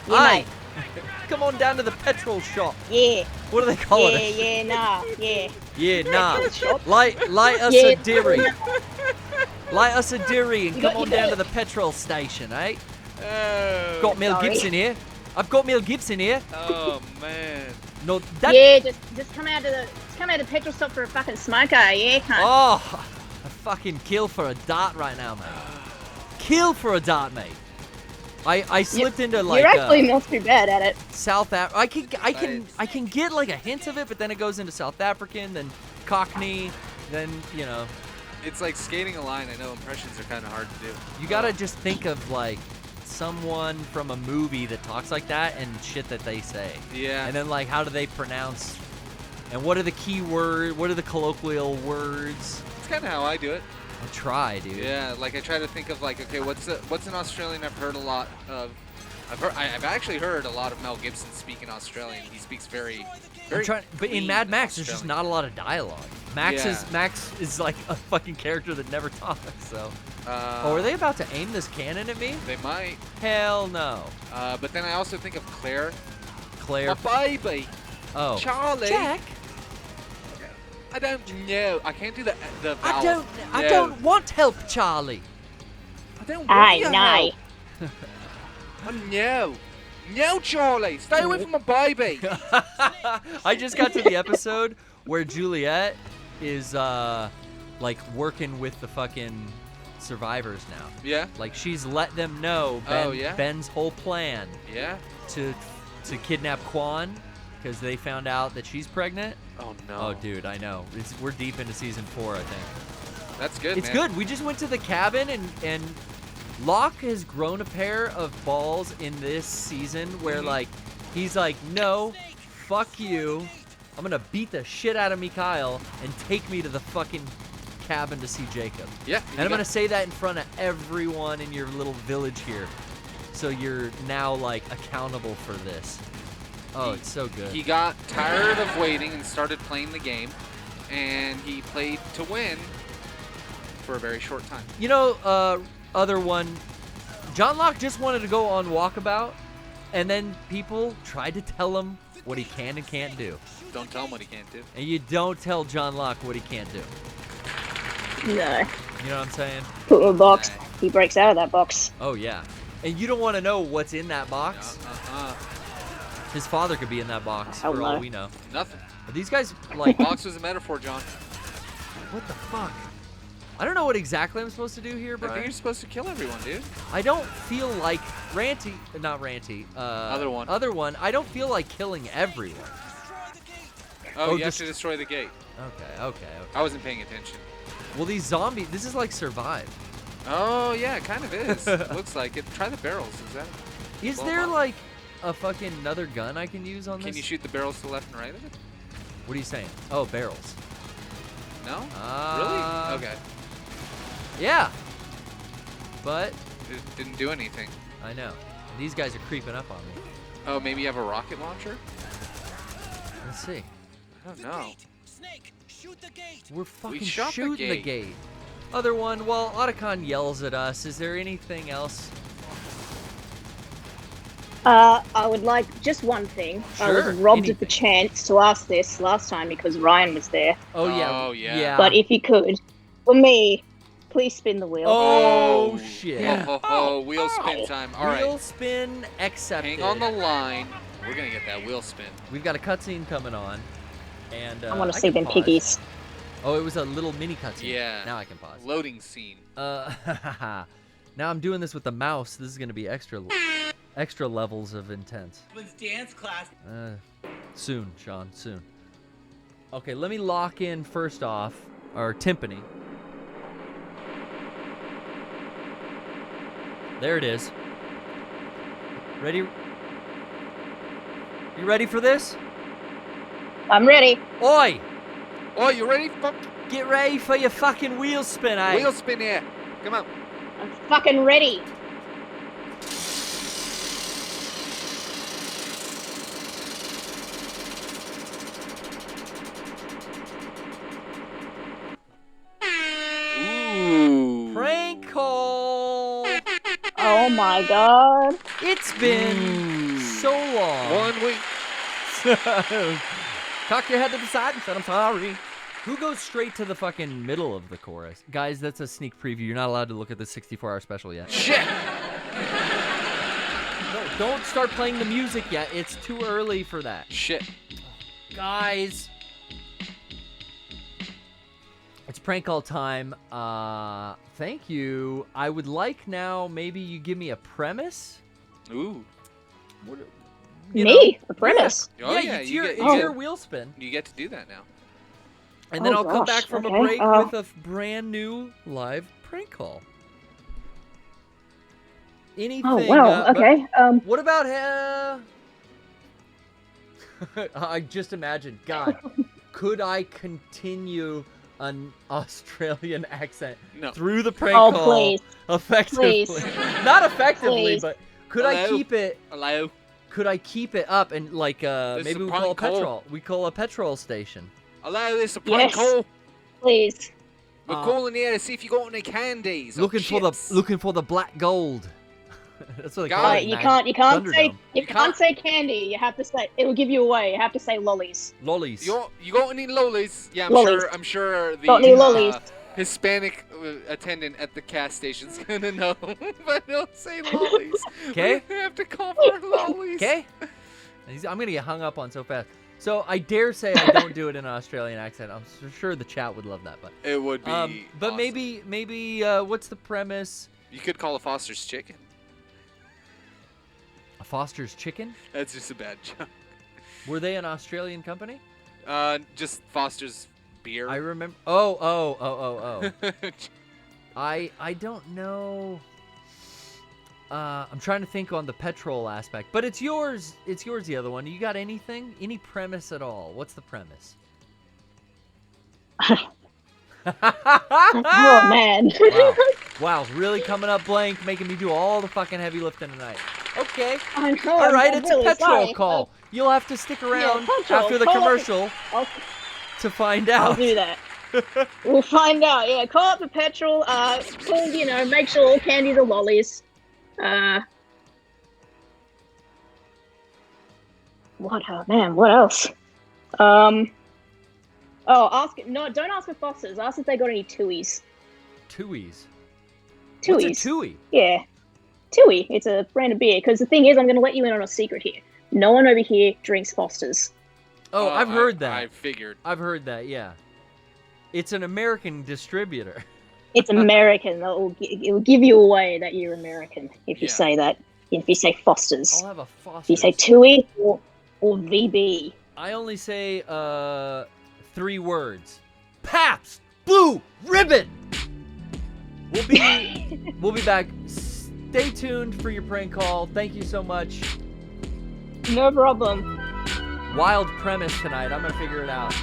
Yeah, Aye. mate. Come on down to the petrol shop. Yeah. What do they call Yeah. it? Yeah. Nah. Yeah. Yeah, nah. Shop. Light us Yeah. a dirry. Light us a dirry and You come got- on you down got to it. the petrol station, eh? Oh, Got Mel sorry. Gibson here. I've got Mel Gibson here. oh man. No, that. Yeah. Just come out to the petrol stop for a fucking smoker. Yeah, cunt. Oh, I fucking kill for a dart right now, mate. Kill for a dart, mate. I slipped into like You're actually not too bad at it. South Af. I can Nice. get like a hint of it, but then it goes into South African, then Cockney, then you know. It's like skating a line. I know impressions are kind of hard to do. You gotta just think of like someone from a movie that talks like that and shit that they say. Yeah. And then like how do they pronounce? And what are the key words? What are the colloquial words? It's kind of how I do it. I try, dude. Yeah, like I try to think of like, okay, what's an Australian I've heard a lot of. I've actually heard a lot of Mel Gibson speak in Australian. He speaks very I'm trying, but in clean Mad Max, there's just Australian. not a lot of dialogue. Max Yeah. is like a fucking character that never talks. So, Uh, oh, are they about to aim this cannon at me? They might. Hell no, But then I also think of Claire. Claire. My baby. Oh, Charlie. Jack. I don't know. I can't do the I vowel. I No. don't want help, Charlie. I don't want Aye, your nay. help. Oh, no. No, Charlie. Stay away from my baby. I just got to the episode where Juliet is like working with the fucking survivors now. Yeah. Like she's let them know Oh, yeah? Ben's whole plan Yeah. to kidnap Quan because they found out that she's pregnant. Oh no. Oh, dude, I know. We're deep into season 4, I think. That's good. It's man. good. We just went to the cabin and Locke has grown a pair of balls in this season where like he's like, no, fuck you. I'm gonna beat the shit out of Mikhail and take me to the fucking cabin to see Jacob. Yeah. And I'm gonna say that in front of everyone in your little village here. So you're now like accountable for this. Oh, it's so good. He got tired of waiting and started playing the game, and he played to win for a very short time. You know, other one, John Locke just wanted to go on walkabout, and then people tried to tell him what he can and can't do. Don't tell him what he can't do. And you don't tell John Locke what he can't do. No. You know what I'm saying? Put him in a box. He breaks out of that box. Oh, yeah. And you don't want to know what's in that box. His father could be in that box for all we know. Nothing. Are these guys like? Box was a metaphor, John. What the fuck? I don't know what exactly I'm supposed to do here, I think Brian. you're supposed to kill everyone, dude. I don't feel like not Ranty. Other one. Other one. I don't feel like killing everyone. Oh, Oh, you have just- to destroy the gate. Okay. I wasn't paying attention. Well, these zombies. This is like Survive. Oh, yeah, it kind of is. Looks like it. Try the barrels. Is that? Is Well, there well. like a fucking another gun I can use on Can this? you shoot the barrels to the left and right of it? What are you saying? Oh, barrels. No? Uh, Really? Okay. Yeah. But It didn't do anything. I know. These guys are creeping up on me. Oh, maybe you have a rocket launcher? Let's see. I don't know. Snake, shoot the gate. We're fucking shot the shooting the gate. gate. Other one, while Otacon yells at us, is there anything else? I would like just one thing. I Sure, was robbed of anything. the chance to ask this last time because Ryan was there. Oh, yeah. Oh, yeah. Yeah. But if you could, for me, please spin the wheel. Oh, shit. Wheel spin time. All right. Wheel spin accepted. Hang on the line. We're going to get that wheel spin. We've got a cutscene coming on. And I want to see can them pause. piggies. Oh, it was a little mini cutscene. Yeah. Now I can pause. Loading scene. Now I'm doing this with the mouse. This is going to be extra levels of intense. Dance class. Soon, Sean, soon. Okay, let me lock in first off our timpani. There it is. Ready? You ready for this? I'm ready. Oi! Oh, you ready? Get ready for your fucking wheel spin, eh? Wheel spin here. Come on. I'm fucking ready. Ooh. Prank call! Oh my god. It's been so long. 1 week. Cock your head to the side and said, I'm sorry. Who goes straight to the fucking middle of the chorus? Guys, that's a sneak preview. You're not allowed to look at the 64-hour special yet. Shit. No, don't start playing the music yet. It's too early for that. Shit. Guys. It's prank call time. Thank you. I would like now maybe you give me a premise. Ooh. You Me? know? The premise? Oh, yeah. it's You your, get, it's you, your get, wheel spin. you get to do that now. And then Oh, I'll come gosh, back from a okay, break with a brand new live prank call. Anything. Oh, well, but okay. What about I just imagined, God, could I continue an Australian accent No. through the prank Oh, call please. effectively? Please. Not effectively, Please. but could I Hello? keep it? Hello. Could I keep it up and like This is maybe a we call a prank call. petrol? We call a petrol station. Hello, this is a prank Yes. call. Please. We're calling here to see if you got any candies. or Looking chips. for the black gold. That's what they call Guys, it. You in can't say Thunderdome. you You can't can't- say candy. You have to say it'll give you away. You have to say lollies. Lollies. You got any lollies? Yeah, Lollies. I'm sure the Got any lollies? Hispanic attendant at the gas station's gonna know, but don't say lollies. Okay. We have to call for lollies. Okay. I'm gonna get hung up on so fast. So I dare say I don't do it in an Australian accent. I'm sure the chat would love that, but It would be. but awesome. maybe what's the premise? You could call it Foster's Chicken. A Foster's Chicken? That's just a bad joke. Were they an Australian company? Just Foster's beer. I remember. Oh. I don't know. I'm trying to think on the petrol aspect, but it's yours. It's yours. The other one. You got anything? Any premise at all? What's the premise? Oh man. Wow, really coming up blank, making me do all the fucking heavy lifting tonight. Okay. I know. All right, I'm it's really a petrol sorry. call. You'll have to stick around petrol. after the Call up- commercial I'll to find I'll out. do that. We'll find out. Yeah, call up the petrol. Call, make sure all candies are lollies. What? Man, what else? Don't ask for Fosters. Ask if they got any Tuies. Tuies. What's Tuies. a Tui? Yeah. Tui. It's a brand of beer. Because the thing is, I'm going to let you in on a secret here. No one over here drinks Foster's. Oh, I've heard that. I figured. I've heard that, yeah. It's an American distributor. It's American. It will give you away that you're American if you Yeah. say that. If you say Foster's. I'll have a If you say Foster's. Tui or VB. I only say 3 words. Pabst Blue Ribbon. We'll be back. Stay tuned for your prank call. Thank you so much. No problem. Wild premise tonight. I'm gonna figure it out.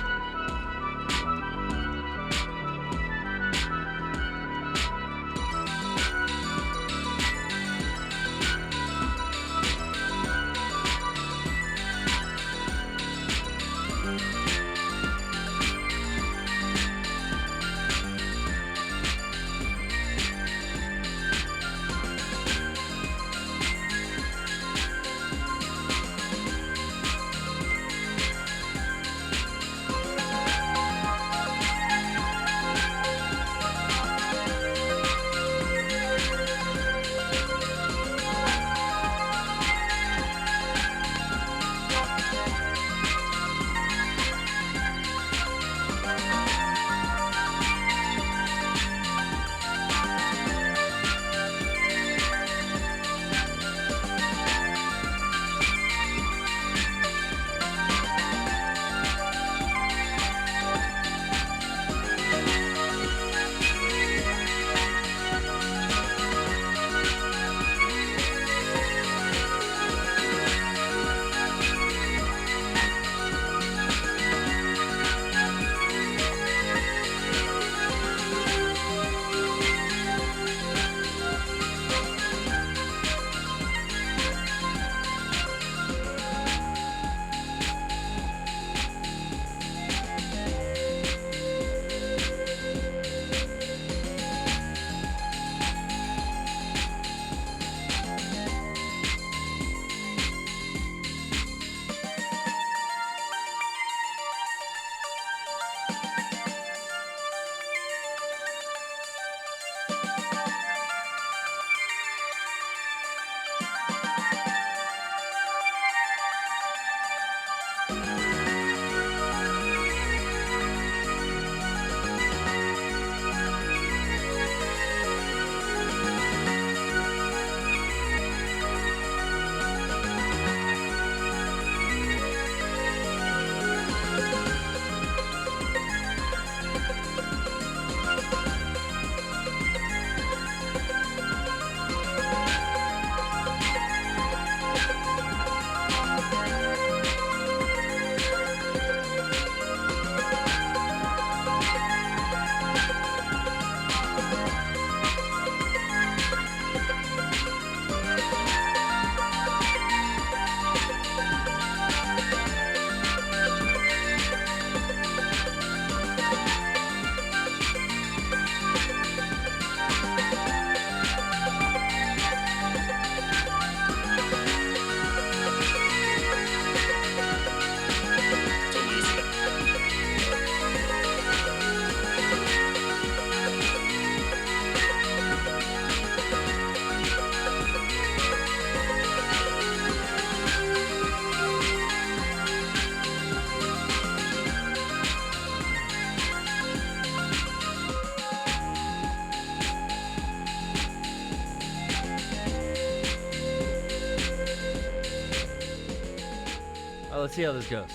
Let's see how this goes.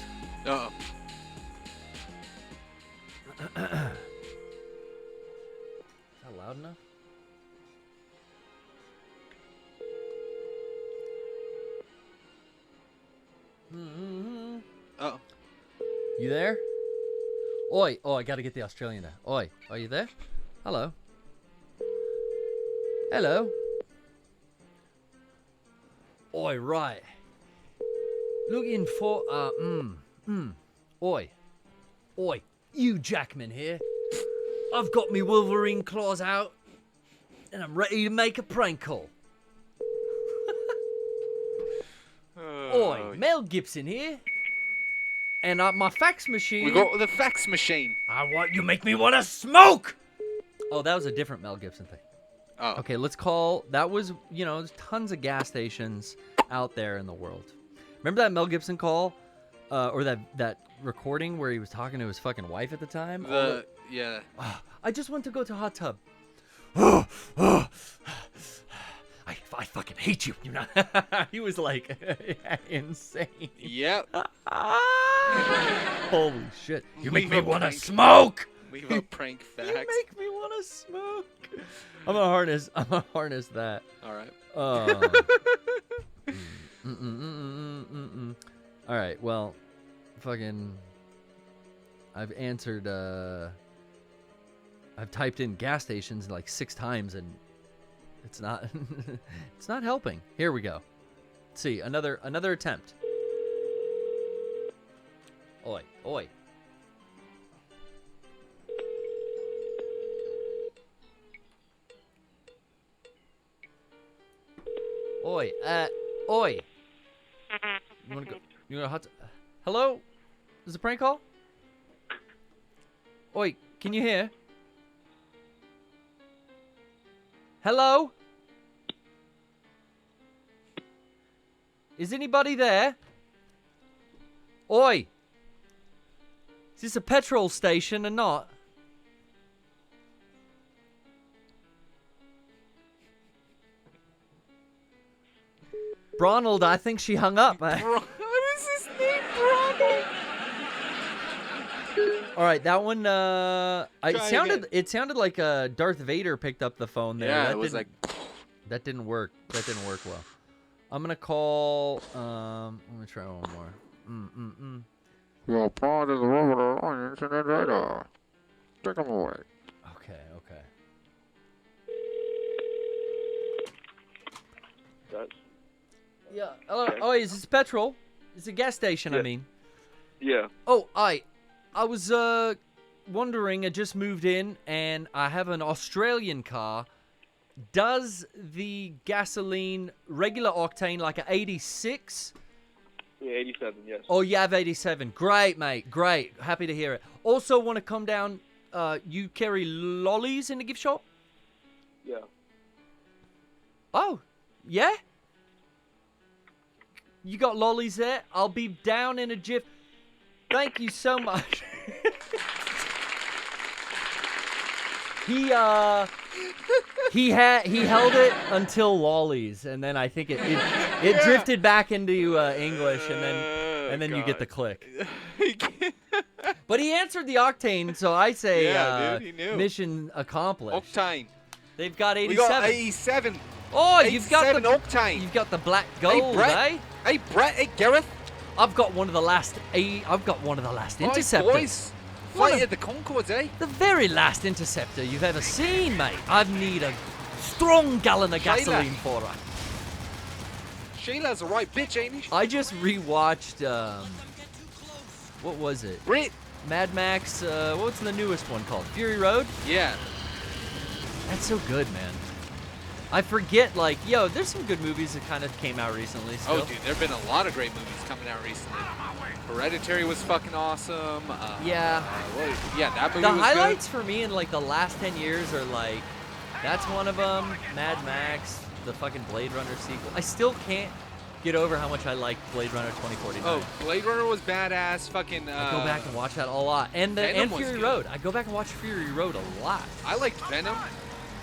Uh-oh. Is that loud enough? Uh-oh. You there? Oi. Oh, I gotta get the Australian there. Oi. Are you there? Hello. Hello. Oi, right. Looking for, Oi. Oi. You Jackman here. I've got me Wolverine claws out. And I'm ready to make a prank call. Oi, Mel Gibson here. And my fax machine. We got the fax machine. You make me want to smoke. Oh, that was a different Mel Gibson thing. Oh. Okay, let's call. That was, there's tons of gas stations out there in the world. Remember that Mel Gibson call, or that recording where he was talking to his fucking wife at the time? Yeah. I just want to go to hot tub. I fucking hate you. You know, he was like insane. Yep. Holy shit! You make me Leave a want to prank. smoke. Leave a prank You fact. make me want to smoke. I'm gonna harness that. All right. All right. Well, fucking. I've answered. I've typed in gas stations like 6 times and it's not. It's not helping. Here we go. Let's see another attempt. Oi, oi. Oi, oi. You wanna go? You wanna hot? Hello? Is this a prank call? Oi, can you hear? Hello? Is anybody there? Oi! Is this a petrol station or not? Bronald, I think she hung up. What is his name, Ronald? All right, that one. Try again. It sounded like Darth Vader picked up the phone there. Yeah, that it was like. that didn't work. That didn't work well. I'm gonna call. I'm gonna try one more. Your pod is over the onions and the radar. Take them away. Okay. Yeah. Hello. Okay. Oh, is this petrol? It's a gas station. I Yeah. mean. Yeah. Oh, I was wondering. I just moved in and I have an Australian car. Does the gasoline regular octane like a 86? Yeah, 87, yes. Oh, you have 87. Great, mate. Great. Happy to hear it. Also, want to come down. You carry lollies in the gift shop? Yeah. Oh, yeah? You got lollies there? I'll be down in a jiff. Thank you so much. He held it until lollies, and then I think it drifted back into English, and then you get the click. But he answered the octane, so I say Yeah, dude, he knew. mission accomplished. Octane. They've got We 87. got 87. Oh, you've got 87 the octane. You've got the black Hey, gold, Brett. eh? Hey, Brett. Hey, Gareth. I've got one of the last. I've got one of the last Right, interceptors. boys. What Flight a- of the Concords, eh? The very last interceptor you've ever seen, mate. I need a strong gallon of Shayla. gasoline for her. Shayla's a right bitch, ain't he? I just rewatched. What was it? Brit. Mad Max. What's the newest one called? Fury Road. Yeah. That's so good, man. I forget, like, there's some good movies that kind of came out recently. Still. Oh, dude, there have been a lot of great movies coming out recently. Hereditary was fucking awesome. Yeah. That movie The was highlights for me in like the last 10 years are like, that's one of them. Mad Max, the fucking Blade Runner sequel. I still can't get over how much I like Blade Runner 2049. good. Oh, Blade Runner was badass. Fucking. I go back and watch that a lot. And Venom was Fury good. Road. I go back and watch Fury Road a lot. I liked Venom.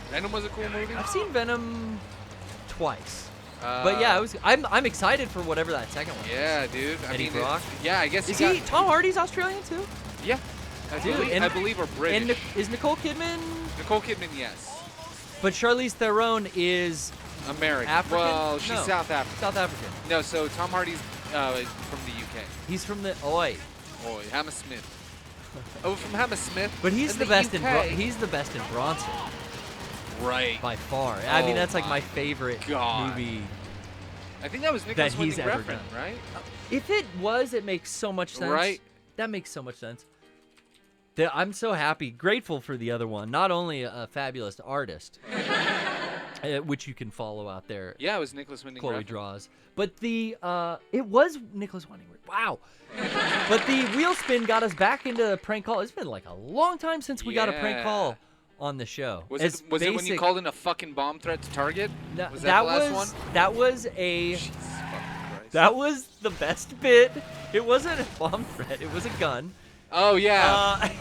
Venom was a cool movie. I've seen Venom twice. But yeah, I'm excited for whatever that second one is. Yeah, dude. Eddie Brock? Yeah, I guess Is he he Tom Hardy's Australian too? Yeah. Dude, and- I believe are British. And is Nicole Kidman? Nicole Kidman, yes. But Charlize Theron is American. African? Well, she's No. South African. South African. No, so Tom Hardy's from the UK. He's from the Oi. Oh, Hammersmith. Oh, from Hammersmith. But he's in the best in UK. he's the best in Bronson Right. by far. I mean, Oh that's like my my favorite God. movie. I think that was Nicholas he's Winding ever Refn, done. right? If it was, it makes so much sense. Right. That makes so much sense. I'm so happy, grateful for the other one. Not only a fabulous artist, which you can follow out there. Yeah, it was Nicholas Winding Chloe Refn. draws, but it was Nicholas Winding. Wow, but the wheel spin got us back into prank call. It's been like a long time since we got a prank Yeah. call on the show. Was As it when you called in a fucking bomb threat to Target? No, Was that the last was one? that was a Jesus fucking Christ. That was the best bit. It wasn't a bomb threat. It was a gun. Oh yeah.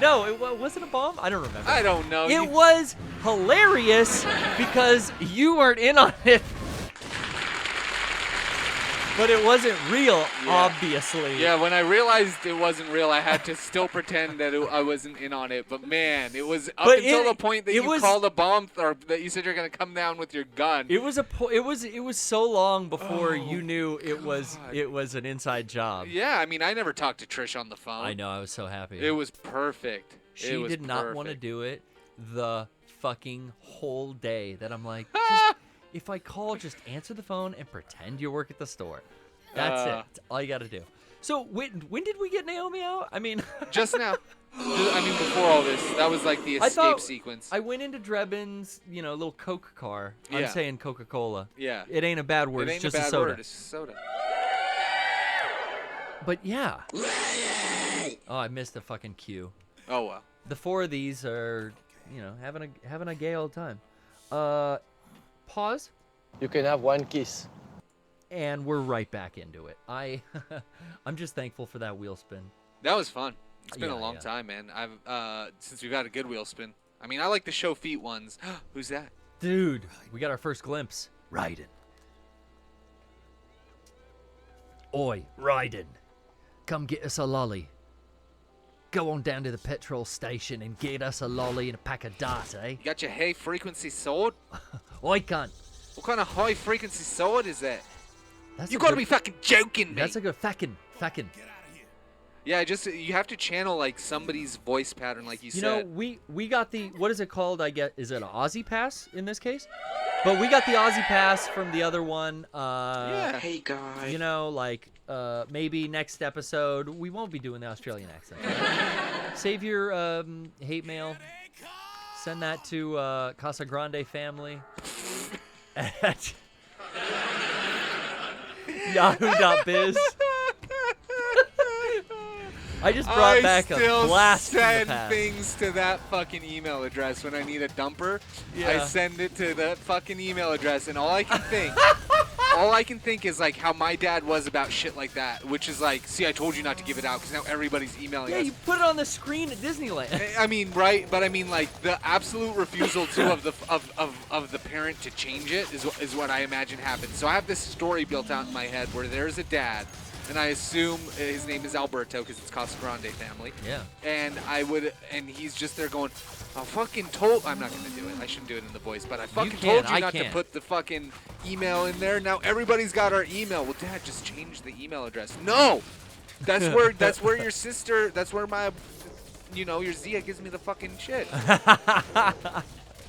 No, it wasn't a bomb. I don't remember. I don't know. It was hilarious because you weren't in on it. But it wasn't real, obviously. Yeah, when I realized it wasn't real, I had to still pretend that I wasn't in on it. But man, it was up until the point that you called a bomb, or that you said you're gonna come down with your gun. It was it was so long before you knew it was an inside job. Yeah, I mean, I never talked to Trish on the phone. I know, I was so happy. It was perfect. She was did not want to perfect. do it the fucking whole day. That I'm like, just, if I call, just answer the phone and pretend you work at the store. That's it. That's all you got to do. So when did we get Naomi out? I mean, Just now. I mean, before all this, that was like the escape sequence. I went into Drebin's, little Coke car. I'm Yeah. saying Coca-Cola. Yeah. It ain't a bad word. It It's ain't just a bad soda. word. It's soda. But yeah. Oh, I missed the fucking cue. Oh well. The four of these are, having a gay old time. Pause. You can have one kiss. And we're right back into it. I'm just thankful for that wheel spin. That was fun. It's been Yeah, a long yeah. time, man. I've since we've had a good wheel spin. I mean, I like the show feet ones. Who's that? Dude, we got our first glimpse. Raiden. Oi, Raiden. Come get us a lolly. Go on down to the petrol station and get us a lolly and a pack of darts, eh? You got your high frequency sword? Oi, cunt. What kind of high frequency sword is that? That's You a gotta good- be fucking joking me. That's a good fucking. Yeah, just you have to channel like somebody's voice pattern, like you You said. know, we got the, what is it called? I get, is it an Aussie pass in this case? But we got the Aussie pass from the other one. Yeah. Hey guys. Maybe next episode we won't be doing the Australian accent. Save your hate mail. Send that to Casa Grande family at yahoo.biz. I just brought back a blast from the send past. things to that fucking email address when I need a dumper. I Yeah. send it to that fucking email address, and all I can think is like how my dad was about shit like that, which is like, see, I told you not to give it out because now everybody's emailing Yeah, us. you put it on the screen at Disneyland. I mean, right? But I mean, like the absolute refusal too of the parent to change it is what I imagine happened. So I have this story built out in my head where there's a dad, and I assume his name is Alberto because it's Casa Grande family. Yeah. And he's just there going, I fucking told. I'm not gonna do it. I shouldn't do it in the voice, but I fucking can, told you I not to can. put the fucking email in there. Now everybody's got our email. Well, Dad, just change the email address. No, that's where your sister. That's where my, your Zia gives me the fucking shit.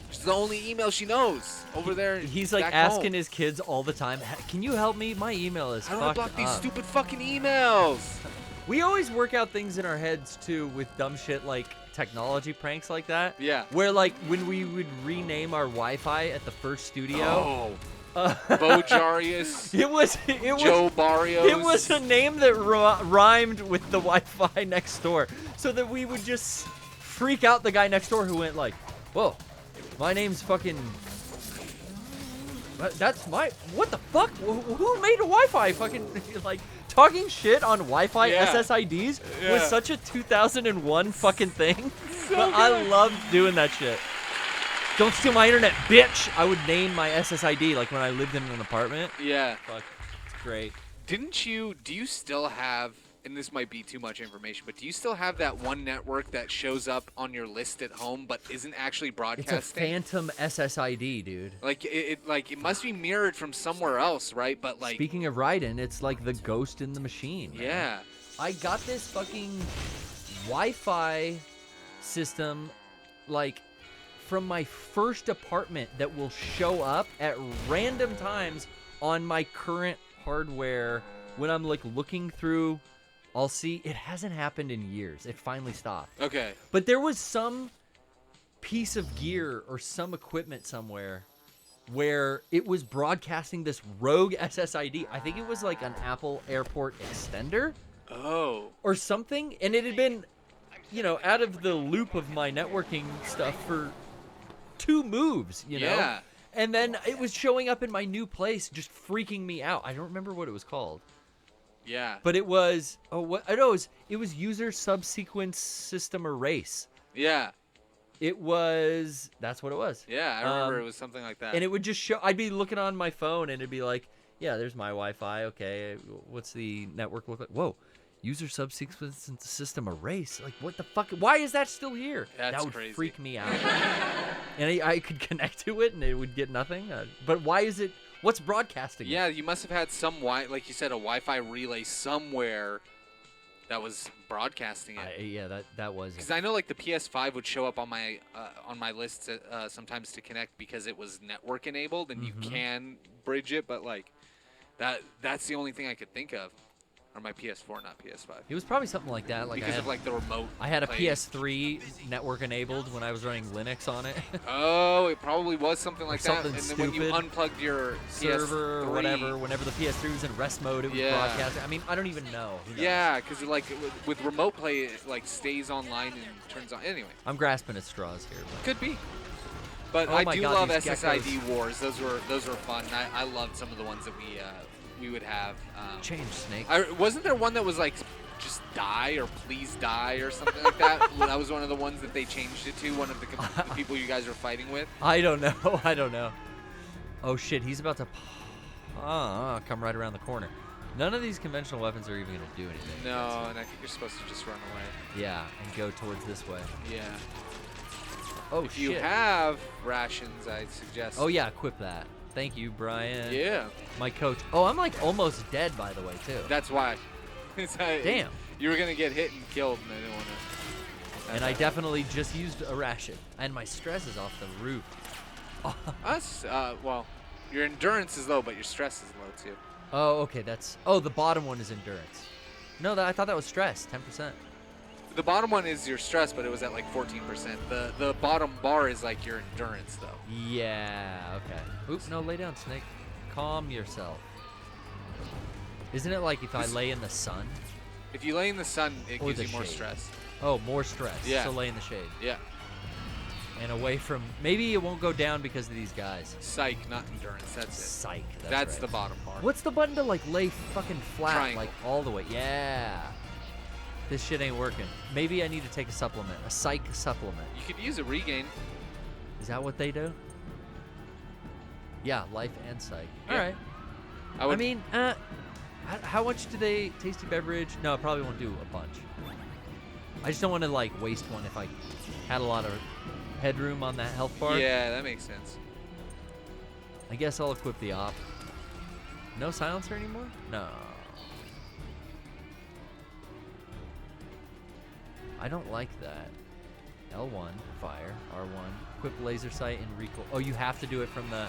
It's the only email she knows over there. He's like back asking home. his kids all the time, "Can you help me? My email is How do I fucked block these up." stupid fucking emails? We always work out things in our heads too with dumb shit like technology pranks like that. Yeah. Where like when we would rename our Wi-Fi at the first studio. Bo Jarius, It was Joe Barrios. It was a name that rhymed with the Wi-Fi next door, so that we would just freak out the guy next door who went like, "Whoa, my name's fucking. That's my. What the fuck? Who made a Wi-Fi? Fucking like talking shit on Wi-Fi Yeah. SSIDs Yeah. was such a 2001 fucking thing, but I loved doing that shit. Don't steal my internet, bitch! I would name my SSID like when I lived in an apartment. Yeah. Fuck, it's great. Do you still have, and this might be too much information, but do you still have that one network that shows up on your list at home but isn't actually It's a broadcasting? phantom SSID, dude. Like it must be mirrored from somewhere else, right? But like, Speaking of Raiden, it's like the ghost in the machine. man. yeah. I got this fucking Wi-Fi system, like, from my first apartment that will show up at random times on my current hardware. When I'm like looking through, I'll see it hasn't happened in years. It finally stopped. Okay. But there was some piece of gear or some equipment somewhere where it was broadcasting this rogue SSID. I think it was like an Apple Airport extender Oh. or something. And it had been, out of the loop of my networking stuff for 2 moves, Yeah. And then it was showing up in my new place, just freaking me out. I don't remember what it was called. Yeah. But it was it was user subsequence system erase. Yeah. That's what it was. Yeah, I remember it was something like that. And it would just show. I'd be looking on my phone, and it'd be like, yeah, there's my Wi-Fi. Okay, what's the network look like? Whoa, user subsequence system erase. Like, what the fuck? Why is that still here? That's that would crazy. freak me out. And I could connect to it, and it would get nothing. But why is it? What's broadcasting? Yeah, you must have had some like you said, a Wi-Fi relay somewhere that was broadcasting it. Yeah, that was. Because I know like the PS5 would show up on my list sometimes to connect because it was network enabled and you can bridge it, but like that's the only thing I could think of. Or my PS4, not PS5. It was probably something like that. Like Because of like the remote. I had a play. PS3 network enabled when I was running Linux on it. Oh, it probably was something like that. something And then when you stupid. unplugged your Server PS3, or whatever, whenever the PS3 was in rest mode, it was Yeah. broadcasting. I mean, I don't even know. Who knows? Yeah, because like with remote play, it like stays online and turns on. Anyway, I'm grasping at straws here. But could be. But Oh I my do God, love these SSID wars. Those were fun. I loved some of the ones that we would have. change, Snake. Wasn't there one that was like just die or please die or something like that? Well, that was one of the ones that they changed it to. One of the people you guys were fighting with. I don't know. I don't know. Oh shit, he's about to come right around the corner. None of these conventional weapons are even going to do anything. No, and I think you're supposed to just run away. Yeah, and go towards this way. Yeah. Oh If shit. you have rations, I'd suggest. Oh yeah, equip that. Thank you, Brian. Yeah. My coach. Oh, I'm like almost dead, by the way, too. That's why. Damn. You were gonna get hit and killed, and I didn't want to. And I definitely just used a ration. And my stress is off the roof. Well, your endurance is low, but your stress is low too. Oh, okay. The bottom one is endurance. No, I thought that was stress. 10%. The bottom one is your stress, but it was at like 14%. The bottom bar is like your endurance, though. Yeah. Okay. Oops. No, lay down, Snake. Calm yourself. Isn't it like if I lay in the sun? If you lay in the sun, it Or gives the you more shade. stress. Oh, more stress. Yeah. So lay in the shade. Yeah. And away from. Maybe it won't go down because of these guys. Psych, not endurance. That's it. Psych. That's right. the bottom bar. What's the button to like lay fucking flat, Triangle. like all the way? Yeah. This shit ain't working. Maybe I need to take a supplement, a psych supplement. You could use a regain. Is that what they do? Yeah, life and psych. Yeah. All right. I I mean, how much do they tasty beverage? No, I probably won't do a bunch. I just don't want to like waste one if I had a lot of headroom on that health bar. Yeah, that makes sense. I guess I'll equip the op. No silencer anymore? No. I don't like that. L1, fire. R1, equip laser sight and recoil. Oh, you have to do it from the...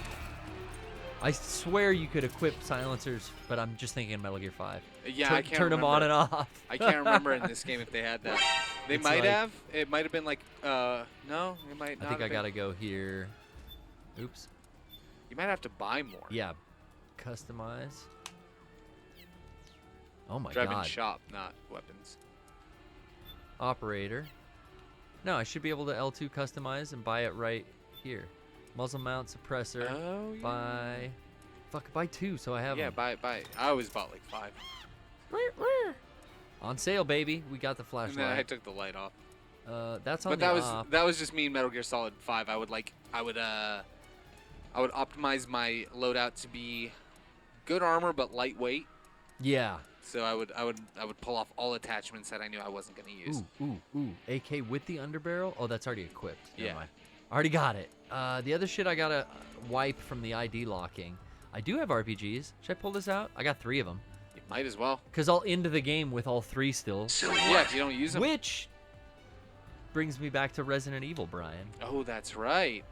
I swear you could equip silencers, but I'm just thinking Metal Gear 5. Yeah, I can't Turn them on and remember. off. I can't remember in this game if they had that. They It's might like- have. It might have been like, no, it might not. I think I have gotta been. go here. Oops. You might have to buy more. Yeah. Customize. Oh my Drebin god. shop, not weapons. Operator. No, I should be able to L2 customize and buy it right here. Muzzle mount suppressor. Oh, yeah. Buy 2 so I have Yeah, them. buy. I always bought like 5. On sale, baby. We got the And then I flashlight. took the light off. That's on But the that was just me in Metal Gear Solid 5. I would optimize my loadout to be good armor but lightweight. Yeah. So I would pull off all attachments that I knew I wasn't going to use. Ooh. AK with the underbarrel? Oh, that's already equipped. Never Yeah. mind. Already got it. The other shit I gotta wipe from the ID locking. I do have RPGs. Should I pull this out? I got 3 of them. You might as well. Because I'll end the game with all 3 still. Yeah, if you don't use them. Which brings me back to Resident Evil, Brian. Oh, that's right.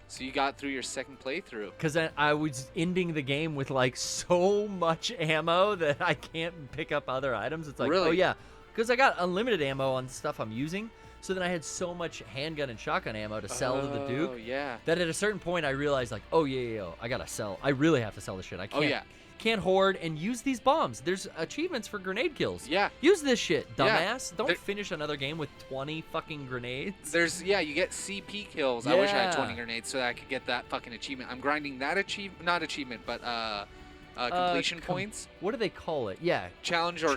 So you got through your second playthrough. Because I was ending the game with like so much ammo that I can't pick up other items. It's like, Really? oh yeah. Because I got unlimited ammo on stuff I'm using. So then I had so much handgun and shotgun ammo to sell to the Duke. Oh, yeah. That at a certain point I realized like, oh yeah, I gotta sell. I really have to sell this shit. I Oh, can't. yeah. can't hoard and use these bombs. There's achievements for grenade kills. Yeah. Use this shit, Yeah. dumbass. Don't There- finish another game with 20 fucking grenades. You get CP kills. I wish I had Yeah. 20 grenades so that I could get that fucking achievement. I'm grinding that not achievement, but completion points. What do they call it? Yeah. Challenge or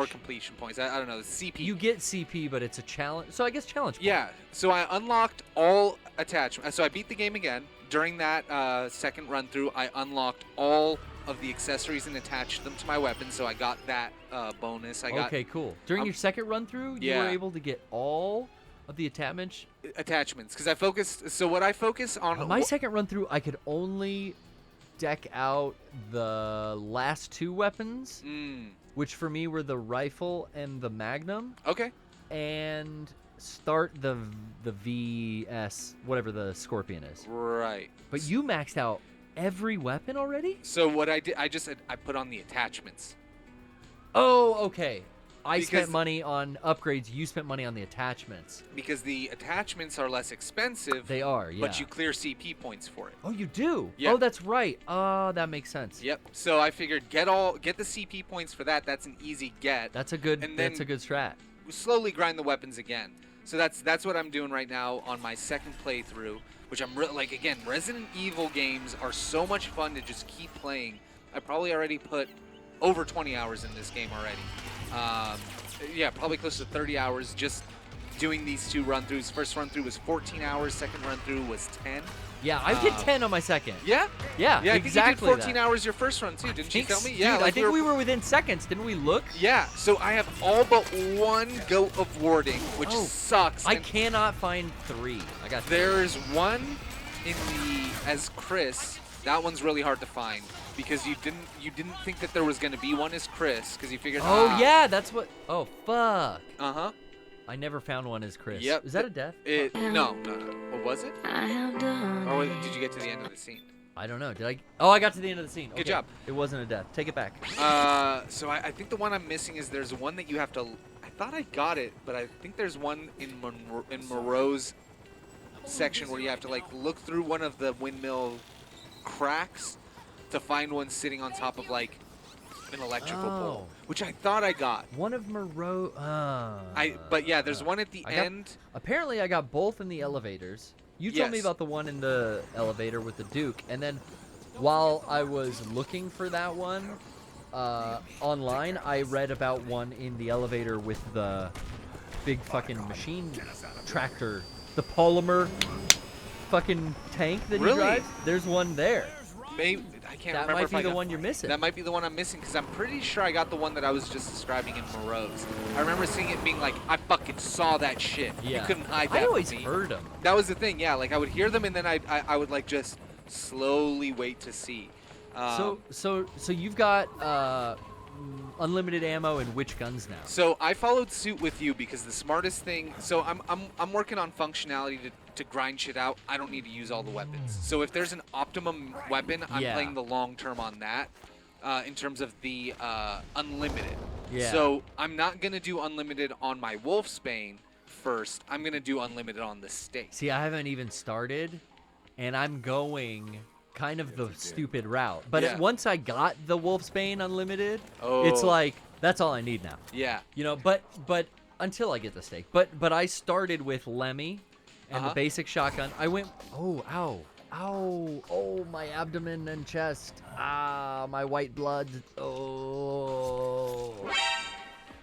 completion points. I don't know. The CP. You get CP, but it's a challenge. So I guess challenge point. Yeah. So I unlocked all attachments. So I beat the game again. During that second run through, I unlocked all of the accessories and attached them to my weapon. So I got that bonus. Okay, cool. During your second run through, you were yeah. able to get all of the attachments. Attachments, because I focused. So what I focus on. On my second run through, I could only deck out the last 2 weapons, which for me were the rifle and the magnum. Okay. And start the VS, whatever the Scorpion is. Right. But you maxed out every weapon already? So what I did, I put on the attachments. Oh, okay. I Because- spent money on upgrades. You spent money on the attachments. Because the attachments are less expensive. They are, yeah. But you clear CP points for it. Oh, you do? Yeah. Oh, that's right. Oh, that makes sense. Yep. So I figured get the CP points for that. That's an easy get. That's a good. And then That's a good strat. slowly grind the weapons again. So that's what I'm doing right now on my second playthrough, which I'm like again. Resident Evil games are so much fun to just keep playing. I probably already put over 20 hours in this game already. Yeah, probably close to 30 hours just doing these 2 run-throughs. First run-through was 14 hours. Second run-through was 10. Yeah, I did 10 on my second. Yeah? Yeah, Yeah, I exactly. think you did 14 hours your first run, too. Didn't you tell me? Yeah, Dude, like I think we were within seconds. Didn't we look? Yeah, so I have all but 1 goat of warding, which Oh, sucks. I and cannot find 3. I got 3. There's one in as Chris. That one's really hard to find because you didn't think that there was going to be one as Chris because you figured. Oh, yeah, that's what. Oh, fuck. Uh-huh. I never found one as Chris. Yep. Is that a death? No. What was it? Or did you get to the end of the scene? I don't know. Did I? Oh, I got to the end of the scene. Good Okay. job. It wasn't a death. Take it back. So I think the one I'm missing is there's one that you have to. I thought I got it, but I think there's one in Moreau's section where you have to like look through one of the windmill cracks to find one sitting on top of like an electrical pole, which I thought I got. One of Moreau. But yeah, there's one at the end. Apparently, I got both in the elevators. You told me Yes. about the one in the elevator with the Duke, and then while I was looking for that one online, I read about one in the elevator with the big fucking machine tractor, the polymer fucking tank that he Really? drives. There's one there. Maybe I can't That remember might if be I the got- one you're missing. That might be the one I'm missing because I'm pretty sure I got the one that I was just describing in Moreau's. I remember seeing it being like, I fucking saw that shit. Yeah. You couldn't hide that I always from me. heard them. That was the thing, yeah. Like I would hear them and then I would like just slowly wait to see. So you've got unlimited ammo and which guns now? So I followed suit with you because the smartest thing. So I'm working on functionality to grind shit out. I don't need to use all the weapons. So if there's an optimum weapon, I'm Yeah. playing the long term on that. In terms of the unlimited. Yeah. So I'm not gonna do unlimited on my Wolfsbane first. I'm gonna do unlimited on the stake. See, I haven't even started, and I'm going kind of the stupid route. But Yeah. once I got the Wolfsbane Unlimited, Oh. it's like that's all I need now. Yeah. You know, but until I get the stake. But I started with Lemmy and the basic shotgun. I went, ow, my abdomen and chest. My white blood. Oh.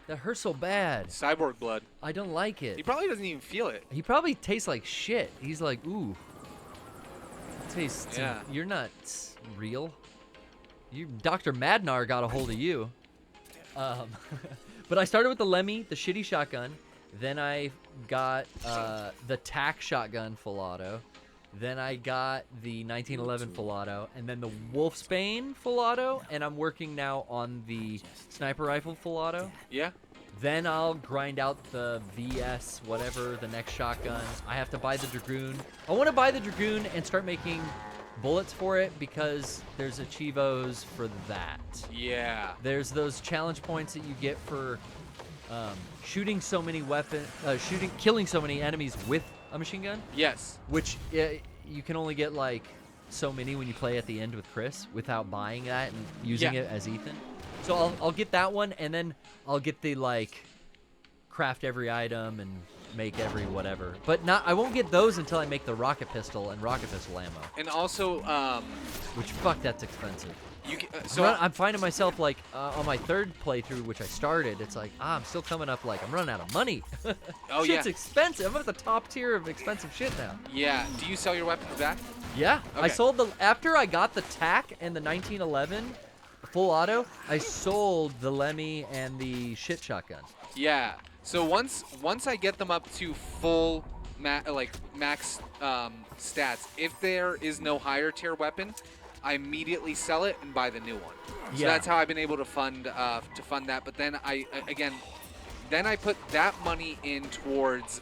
That hurts so bad. Cyborg blood. I don't like it. He probably doesn't even feel it. He probably tastes like shit. He's like, ooh. Tastes. Yeah. You're not real. Dr. Madnar got a hold of you. But I started with the Lemmy, the shitty shotgun. Then I got the TAC shotgun full auto. Then I got the 1911 full auto. And then the Wolfsbane full auto. And I'm working now on the sniper rifle full auto. Yeah. Then I'll grind out the VS, whatever, the next shotgun. I have to buy the Dragoon. I want to buy the Dragoon and start making bullets for it because there's achievos for that. Yeah. There's those challenge points that you get for shooting so many killing so many enemies with a machine gun, Yes. which you can only get like so many when you play at the end with Chris without buying that and using Yeah. it as Ethan. So I'll get that one, and then I'll get the like craft every item and make every whatever. But I won't get those until I make the rocket pistol and rocket pistol ammo. And also, Which fuck, that's expensive. so I'm finding myself like on my third playthrough, which I started. It's like I'm still coming up like I'm running out of money. Oh, Shit's yeah. expensive. I'm at the top tier of expensive shit now. yeah. Do you sell your weapons back? Yeah, I Okay. sold after I got the TAC and the 1911 full auto. I sold the Lemmy and the shit shotgun. Yeah. So once I get them up to full max stats, if there is no higher tier weapon, I immediately sell it and buy the new one. So Yeah. that's how I've been able to fund that. But then then I put that money in towards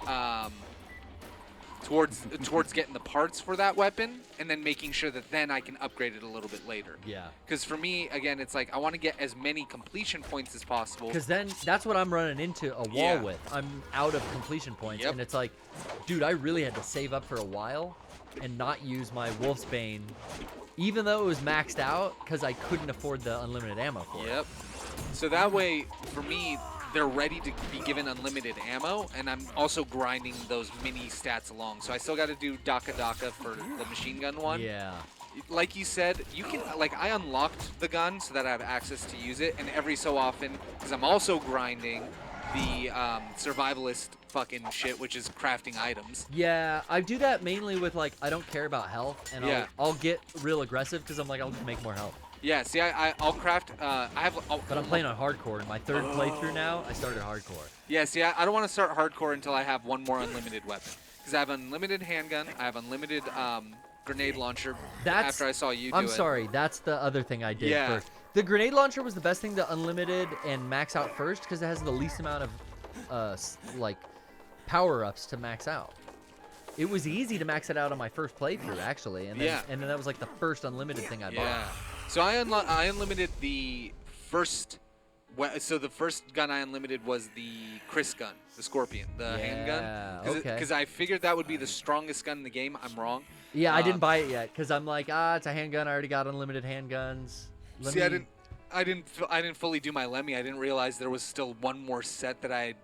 getting the parts for that weapon, and then making sure that then I can upgrade it a little bit later. Yeah. Because for me, again, it's like I want to get as many completion points as possible. Because then that's what I'm running into a wall Yeah. with. I'm out of completion points, Yep. and it's like, dude, I really had to save up for a while and not use my Wolfsbane, even though it was maxed out, because I couldn't afford the unlimited ammo for it. Yep. So that way, for me, they're ready to be given unlimited ammo, and I'm also grinding those mini stats along. So I still got to do Daka Daka for the machine gun one. Yeah. Like you said, you can, like, I unlocked the gun so that I have access to use it, and every so often, because I'm also grinding the survivalist fucking shit, which is crafting items. Yeah, I do that mainly with like I don't care about health, and Yeah. I'll get real aggressive because I'm like I'll just make more health. Yeah, see, I'll craft, But I'm playing on hardcore. In my third playthrough now, I started hardcore. Yeah, see, I don't want to start hardcore until I have one more unlimited weapon. Because I have unlimited handgun, I have unlimited grenade launcher after I saw you do it. I'm sorry, that's the other thing I did Yeah. first. The grenade launcher was the best thing to unlimited and max out first because it has the least amount of like power-ups to max out. It was easy to max it out on my first playthrough actually, and then, Yeah. and then that was like the first unlimited thing I Yeah. bought. So I unlimited the first. So the first gun I unlimited was the Chris gun, the Scorpion, the handgun. Yeah, okay. Because I figured that would be the strongest gun in the game. I'm wrong. Yeah, I didn't buy it yet because I'm like, it's a handgun. I already got unlimited handguns. I didn't fully do my Lemmy. I didn't realize there was still one more set that I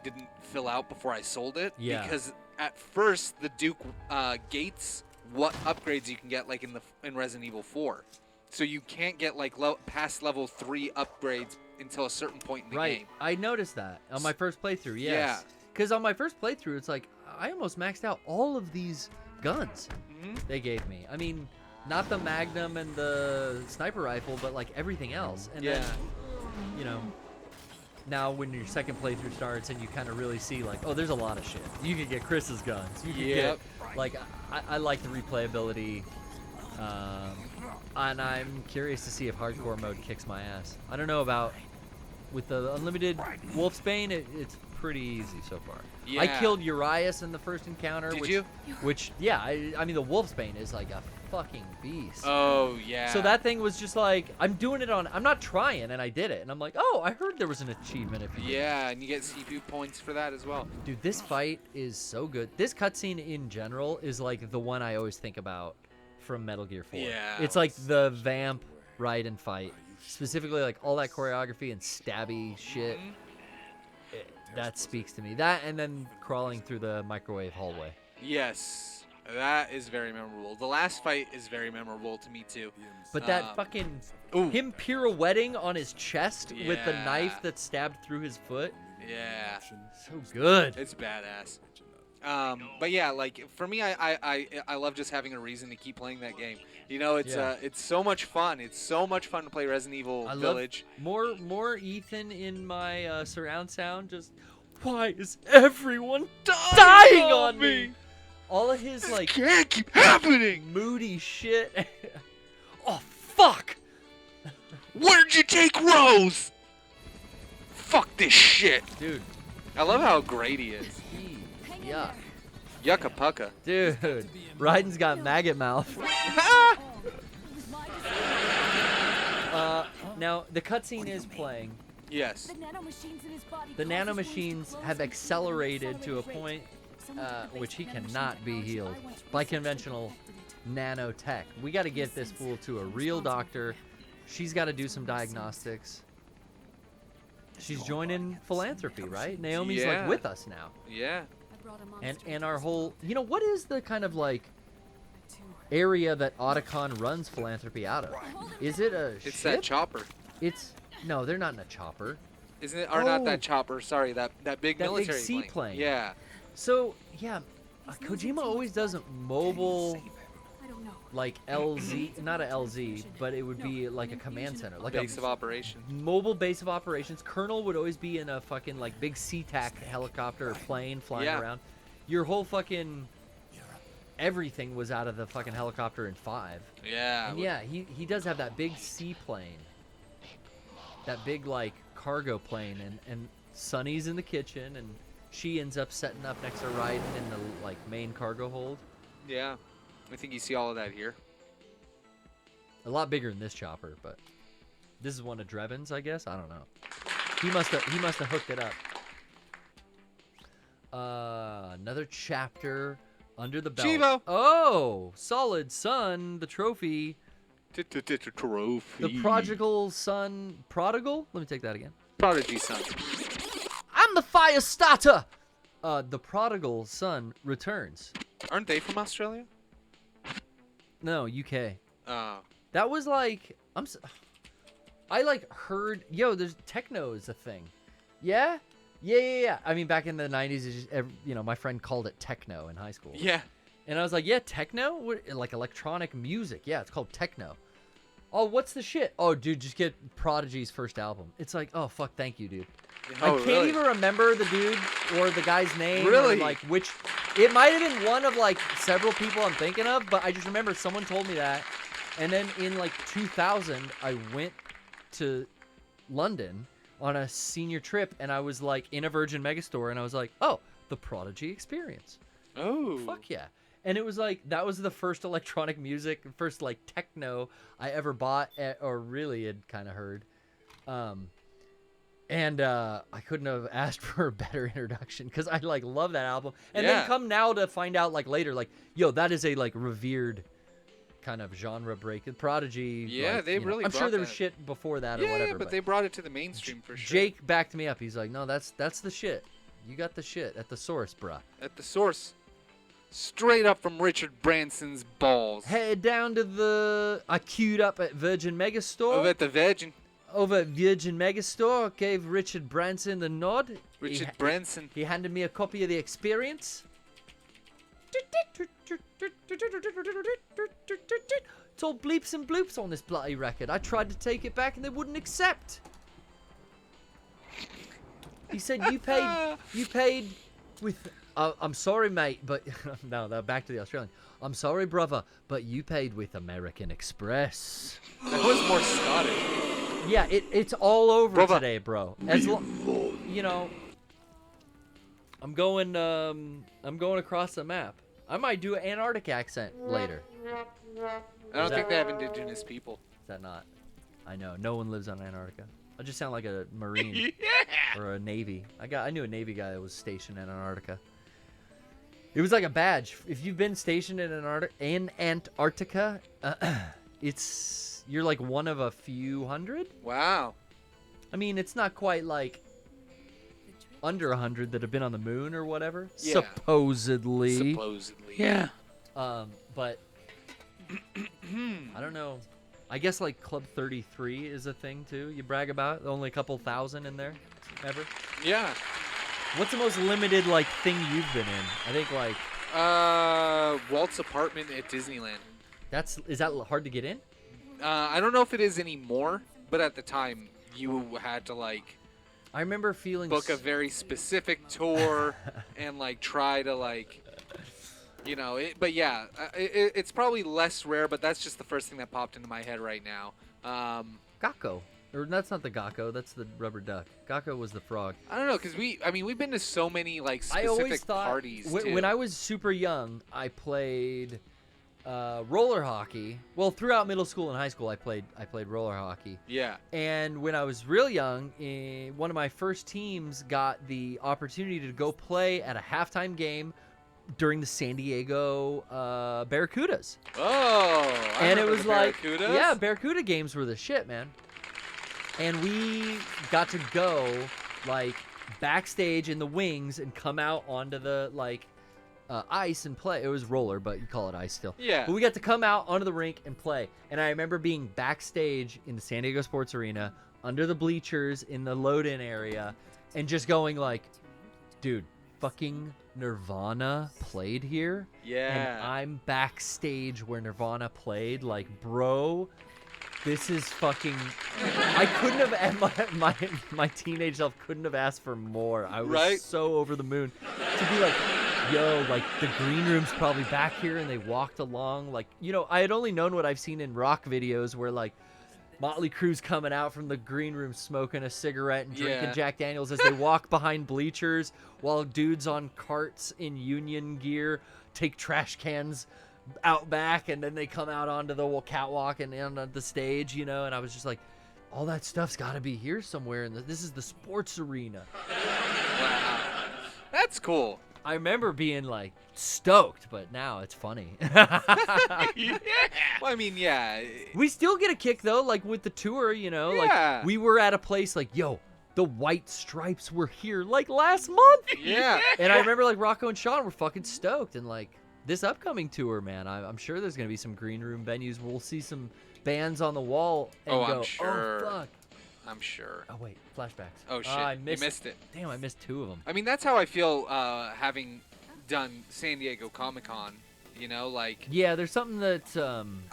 didn't fill out before I sold it. Yeah. Because at first the Duke gates what upgrades you can get like in Resident Evil 4. So you can't get like past level 3 upgrades until a certain point in the Right. game. I noticed that on my first playthrough. Yes. Yeah. Because on my first playthrough, it's like I almost maxed out all of these guns they gave me. I mean, not the Magnum and the sniper rifle, but like everything else. And then, you know, now when your second playthrough starts and you kind of really see like, oh, there's a lot of shit. You can get Chris's guns. You can get like I like the replayability. And I'm curious to see if hardcore mode kicks my ass. I don't know about with the unlimited Wolfsbane. It's pretty easy so far. I Yeah. killed Urias in the first encounter. Did which, you? Which yeah, I mean the Wolfsbane is like a fucking beast. Oh yeah. So that thing was just like I'm doing it on. I'm not trying, and I did it, and I'm like, oh, I heard there was an achievement if you. did it. Yeah, and you get CPU points for that as well. Dude, this fight is so good. This cutscene in general is like the one I always think about from Metal Gear 4. Yeah. It's like the vamp Raiden fight. Specifically like all that choreography and stabby shit. That speaks to me. That and then crawling through the microwave hallway. Yes, that is very memorable. The last fight is very memorable to me too. But that fucking ooh. him pirouetting on his chest with the Yeah. knife that stabbed through his foot. Yeah, So good. it's badass. But yeah, like for me, I love just having a reason to keep playing that game. You know, it's so much fun. It's so much fun to play Resident Evil I Village. love more Ethan in my surround sound. Just why is everyone dying on me? All of his like Can't keep happening! moody shit. Oh fuck! Where'd you take Rose? Fuck this shit! Dude, I love how great he is. yuck. Yucca pucka. Dude, Raiden's got maggot mouth. Now the cutscene is playing. Yes. The nanomachines have accelerated to a point which he cannot be healed by conventional nanotech. We got to get this fool to a real doctor. She's got to do some diagnostics. She's joining philanthropy, right? Naomi's Yeah. like with us now. Yeah. And our whole, what is the kind of like area that Otacon runs philanthropy out of? Is it a It's ship? that chopper. No, they're not in a chopper. Isn't it? Or not Oh. that chopper. Sorry, that big That big military seaplane. Yeah. So yeah, Kojima always does a mobile, like LZ, not a LZ, but it would be like a command center, like Base a of operation. mobile base of operations. Colonel would always be in a fucking like big SeaTac helicopter or plane flying Yeah. around. Your whole fucking everything was out of the fucking helicopter in 5. Yeah. And yeah, he does have that big seaplane, that big like cargo plane, and Sunny's in the kitchen, and she ends up setting up next to Raiden in the like main cargo hold. Yeah. I think you see all of that here. A lot bigger than this chopper, but this is one of Drebin's, I guess. I don't know. He must have hooked it up. Another chapter under the belt. Chivo! Oh, Solid Sun, the trophy. Trophy. The prodigal son. Prodigal? Let me take that again. Prodigy son. I'm the fire starter! The prodigal son returns. Aren't they from Australia? No, UK. Oh. That was like, I like heard, there's techno is a thing. Yeah? Yeah. I mean, back in the 90s, it's just, my friend called it techno in high school. Yeah. And I was like, yeah, techno? What, like electronic music. Yeah, it's called techno. Oh, what's the shit? Oh, dude, just get Prodigy's first album. It's like, oh, fuck, thank you, dude. Oh, I can't really? even remember the dude or the guy's name. Really? Or like which. It might have been one of like several people I'm thinking of, but I just remember someone told me that. And then in like 2000, I went to London on a senior trip, and I was like in a Virgin Megastore, and I was like, oh, the Prodigy Experience. Oh. Fuck yeah. And it was like, that was the first electronic music, first like techno I ever bought or really had kind of heard. And I couldn't have asked for a better introduction because I like love that album. And Yeah. then come now to find out like later, like, yo, that is a like revered kind of genre break. Prodigy. Yeah, like, they really I'm sure brought there was that. shit before that or Yeah, whatever. but they brought it to the mainstream for sure. Jake backed me up. He's like, no, that's the shit. You got the shit at the source, bruh. At the source. Straight up from Richard Branson's balls. Head down to I queued up at Virgin Megastore. Over at the Virgin. Over at Virgin Megastore, gave Richard Branson the nod. Richard Branson. He handed me a copy of the Experience. It's all bleeps and bloops on this bloody record. I tried to take it back and they wouldn't accept. He said, you paid with... I'm sorry, mate, but... no, back to the Australian. I'm sorry, brother, but you paid with American Express. That was more Scottish. Yeah, it's all over Brother. today, bro. As I'm going across the map. I might do an Antarctic accent later. I don't think they have indigenous people. Is that not? I know. No one lives on Antarctica. I just sound like a Marine or a Navy. I knew a Navy guy that was stationed in Antarctica. It was like a badge. If you've been stationed in Antarctica, you're like one of a few hundred. Wow. I mean, it's not quite like under 100 that have been on the moon or whatever. Yeah. Supposedly. Yeah. But I don't know. I guess like Club 33 is a thing too. You brag about only a couple thousand in there, ever. Yeah. What's the most limited like thing you've been in? I think like Walt's apartment at Disneyland. is that hard to get in? I don't know if it is anymore, but at the time you had to like I remember feeling book a very specific tour and like try to like but yeah, it's probably less rare, but that's just the first thing that popped into my head right now. Gakko. Or that's not the Gakko, that's the rubber duck. Gakko was the frog. I don't know, because we've been to so many like I always specific thought parties too. when I was super young, I played roller hockey. Well, throughout middle school and high school, I played roller hockey. Yeah. And when I was real young, one of my first teams got the opportunity to go play at a halftime game during the San Diego Barracudas. Oh, I And it remember was the like, Barracudas. yeah, Barracuda games were the shit, man. And we got to go like backstage in the wings and come out onto the like ice and play. It was roller, but you call it ice still. Yeah. But we got to come out onto the rink and play. And I remember being backstage in the San Diego Sports Arena under the bleachers in the load-in area and just going like, dude, fucking Nirvana played here. Yeah. And I'm backstage where Nirvana played. Like, bro, this is fucking... I couldn't have... My teenage self couldn't have asked for more. I was Right? so over the moon. To be like, yo, like, the green room's probably back here, and they walked along. Like, you know, I had only known what I've seen in rock videos where, like, Motley Crue's coming out from the green room smoking a cigarette and drinking Yeah. Jack Daniels as they walk behind bleachers while dudes on carts in union gear take trash cans out back, and then they come out onto the catwalk and onto the stage, you know, and I was just like, all that stuff's got to be here somewhere, and this is the sports arena. Wow. That's cool. I remember being like stoked, but now it's funny. Yeah. Well, I mean, yeah. We still get a kick though, like with the tour, you know, Yeah. like we were at a place like, yo, the White Stripes were here like last month. Yeah. And I remember like Rocco and Sean were fucking stoked, and like this upcoming tour, man, I'm sure there's gonna be some green room venues. We'll see some bands on the wall and Oh, go, I'm sure. oh fuck. I'm sure. Oh wait, flashbacks. Oh shit, I you missed, missed it. Damn, I missed 2 of them. I mean, that's how I feel having done San Diego Comic-Con. You know, like Yeah, there's something that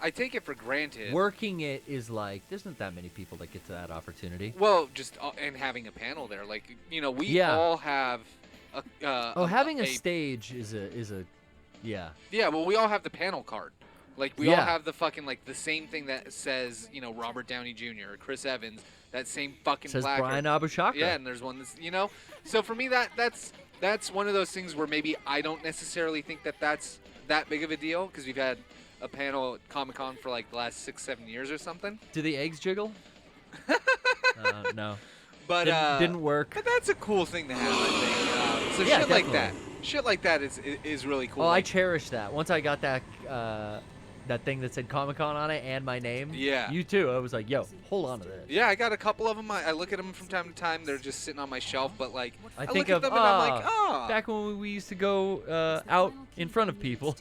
I take it for granted. working it is like there's not that many people that get to that opportunity. Well, just and having a panel there, like you know, we Yeah. all have. Having a stage is a yeah. Yeah, well, we all have the panel card. Like we Yeah. all have the fucking like the same thing that says Robert Downey Jr. or Chris Evans. That same fucking Says placard. Brian Abushaka. Yeah, and there's one that's So for me, that's one of those things where maybe I don't necessarily think that's that big of a deal because we've had a panel at Comic-Con for like the last 6-7 years or something. Do the eggs jiggle? No. But Didn't work. But that's a cool thing to have, I think. So Yeah, shit like that, definitely. is really cool. Oh, I Like, cherish that. Once I got that that thing that said Comic-Con on it and my name. Yeah. You too. I was like, yo, hold on to this. yeah, I got a couple of them. I look at them from time to time. They're just sitting on my shelf, but like I look think at of them and I'm like, back when we used to go out in front of people.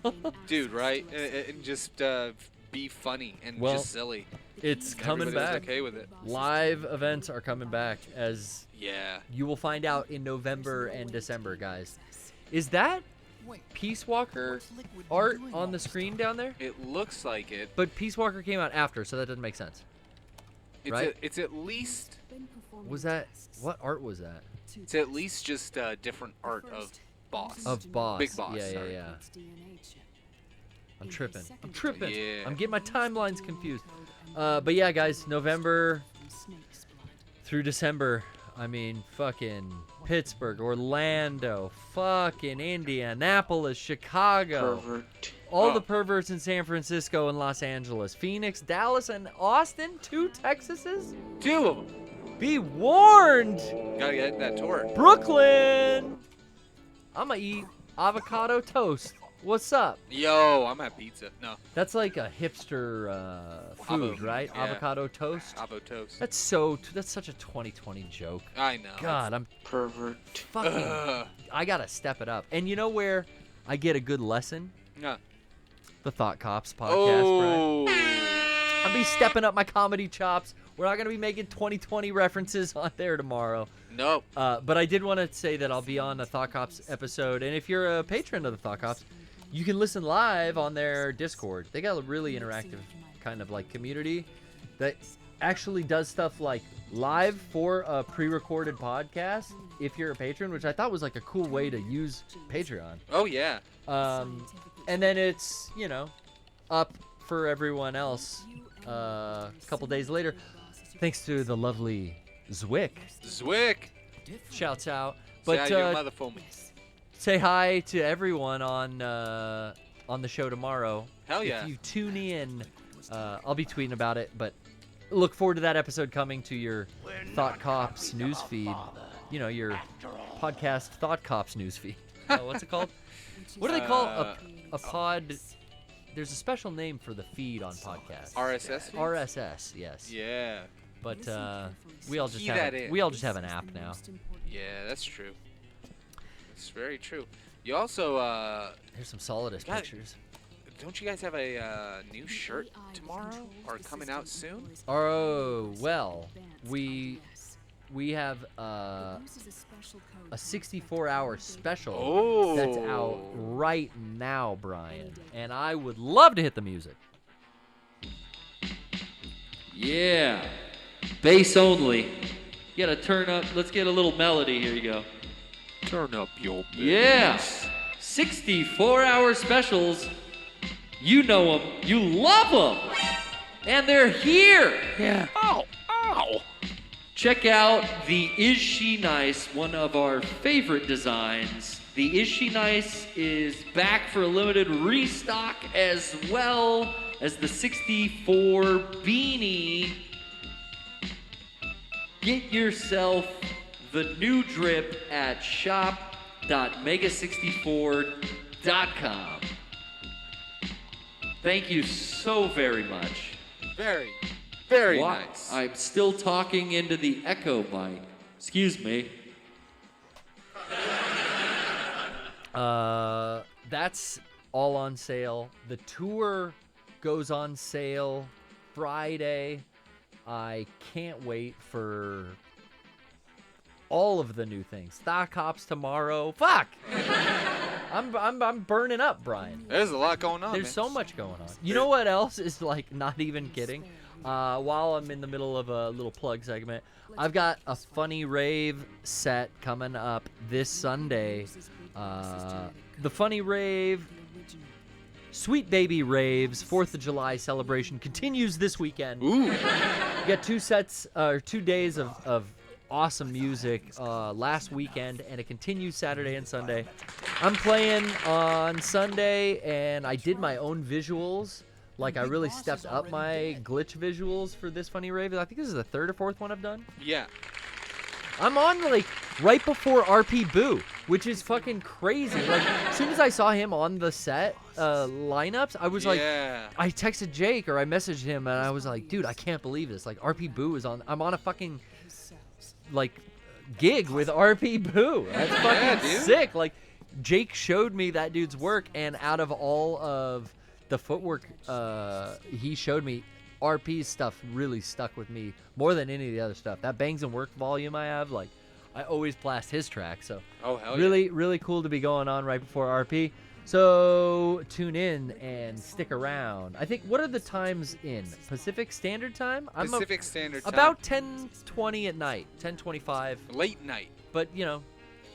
dude, right? And just be funny and Well, just silly. It's coming Everybody was back. okay with it. Live events are coming back, as Yeah. you will find out in November and December, guys. Is that Peace Walker art on the screen down there? It looks like it. But Peace Walker came out after, so that doesn't make sense. Right? It's at least Was that what art was that? it's at least just different art of Boss. Of Boss. Big Boss, Yeah, sorry. yeah. I'm tripping. I'm tripping. Yeah. I'm getting my timelines confused. But yeah, guys, November through December. I mean, fucking Pittsburgh, Orlando, fucking Indianapolis, Chicago. Pervert. All Oh. the perverts in San Francisco and Los Angeles, Phoenix, Dallas, and Austin. 2 Texases. 2 of them. Be warned, Gotta get that tour. Brooklyn. I'ma eat avocado toast. What's up? Yo, I'm at pizza. No, That's like a hipster food, Avo, right? yeah. Avocado toast. avo toast. That's such a 2020 joke. I know. God, I'm Pervert. fucking. Ugh. I gotta step it up. And you know where I get a good lesson? Yeah. The Thought Cops podcast, Brian. Oh. I'll be stepping up my comedy chops. We're not gonna be making 2020 references on there tomorrow. Nope. But I did want to say that I'll be on the Thought Cops episode, and if you're a patron of the Thought Cops, you can listen live on their Discord. They got a really interactive kind of like community that actually does stuff like live for a pre-recorded podcast if you're a patron, which I thought was like a cool way to use Patreon. Oh yeah. And then it's, up for everyone else a couple days later, thanks to the lovely Zwick. Zwick. Shouts out. But But your mother for me. say hi to everyone on the show tomorrow. Hell yeah. If you tune in, I'll be tweeting about it, but look forward to that episode coming to your Thought Cops newsfeed. Your podcast Thought Cops newsfeed. What's it called? What do they call a pod? There's a special name for the feed on podcasts. RSS? RSS, yes. Yeah. But we all just Key have that in. we all just have an app now. Yeah, that's true. It's very true. You also, Here's some solidest God. pictures. don't you guys have a new shirt tomorrow or coming out soon? Oh well, we have a 64-hour special that's out right now, Brian, and I would love to hit the music. Yeah. Bass only. You gotta turn up. Let's get a little melody. Here you go. Turn up your bass. Yeah. 64-hour specials. You know them. You love them. And they're here. Yeah. Ow. Ow. Check out the Is She Nice, one of our favorite designs. The Is She Nice is back for a limited restock, as well as the 64 beanie. Get yourself the new drip at shop.mega64.com. Thank you so very much. Very, very Wow, nice. I'm still talking into the echo mic. Excuse me. That's all on sale. The tour goes on sale Friday. I can't wait for all of the new things. Stock hops tomorrow. Fuck. I'm burning up, Brian. There's a lot going on. There's man. so much going on. You know what else is like not even kidding? While I'm in the middle of a little plug segment, I've got a funny rave set coming up this Sunday. The funny rave, Sweet Baby Raves 4th of July celebration continues this weekend. Ooh. We got 2 days of awesome music last weekend, and it continues Saturday and Sunday. I'm playing on Sunday, and I did my own visuals. Like, I really stepped up my glitch visuals for this funny rave. I think this is the 3rd or 4th one I've done. Yeah. I'm on, like, right before RP Boo, which is fucking crazy. Like, as soon as I saw him on the set lineups, I was like, Yeah. I texted Jake or I messaged him, and I was like, dude, I can't believe this. Like, RP Boo is on. I'm on a fucking, like, gig with RP Boo. That's fucking dude. sick. Like, Jake showed me that dude's work, and out of all of the footwork he showed me, RP's stuff really stuck with me more than any of the other stuff. That Bangs and Work volume I have, like, I always blast his track. So Oh, hell really, really cool to be going on right before RP. So tune in and stick around. I think, what are the times in Pacific Standard Time? yeah. Pacific Standard Time. About 10:20 at night, 10:25. late night. But you know,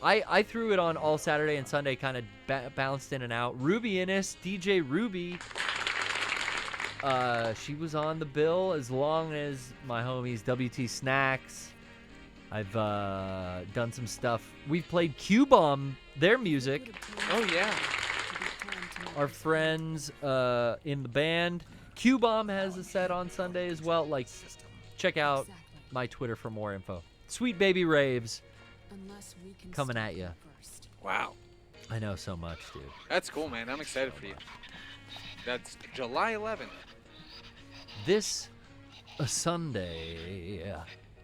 I threw it on all Saturday and Sunday, kind of bounced in and out. Ruby Innes, DJ Ruby. She was on the bill, as long as my homies WT Snacks. I've done some stuff. We've played Q-Bomb, their music. Oh yeah. Our friends in the band. Q-Bomb has a set on Sunday as well. Like, check out my Twitter for more info. Sweet Baby Raves coming at you. Wow. I know so much, dude. That's cool, man. I'm excited for you. That's July 11th. This a Sunday.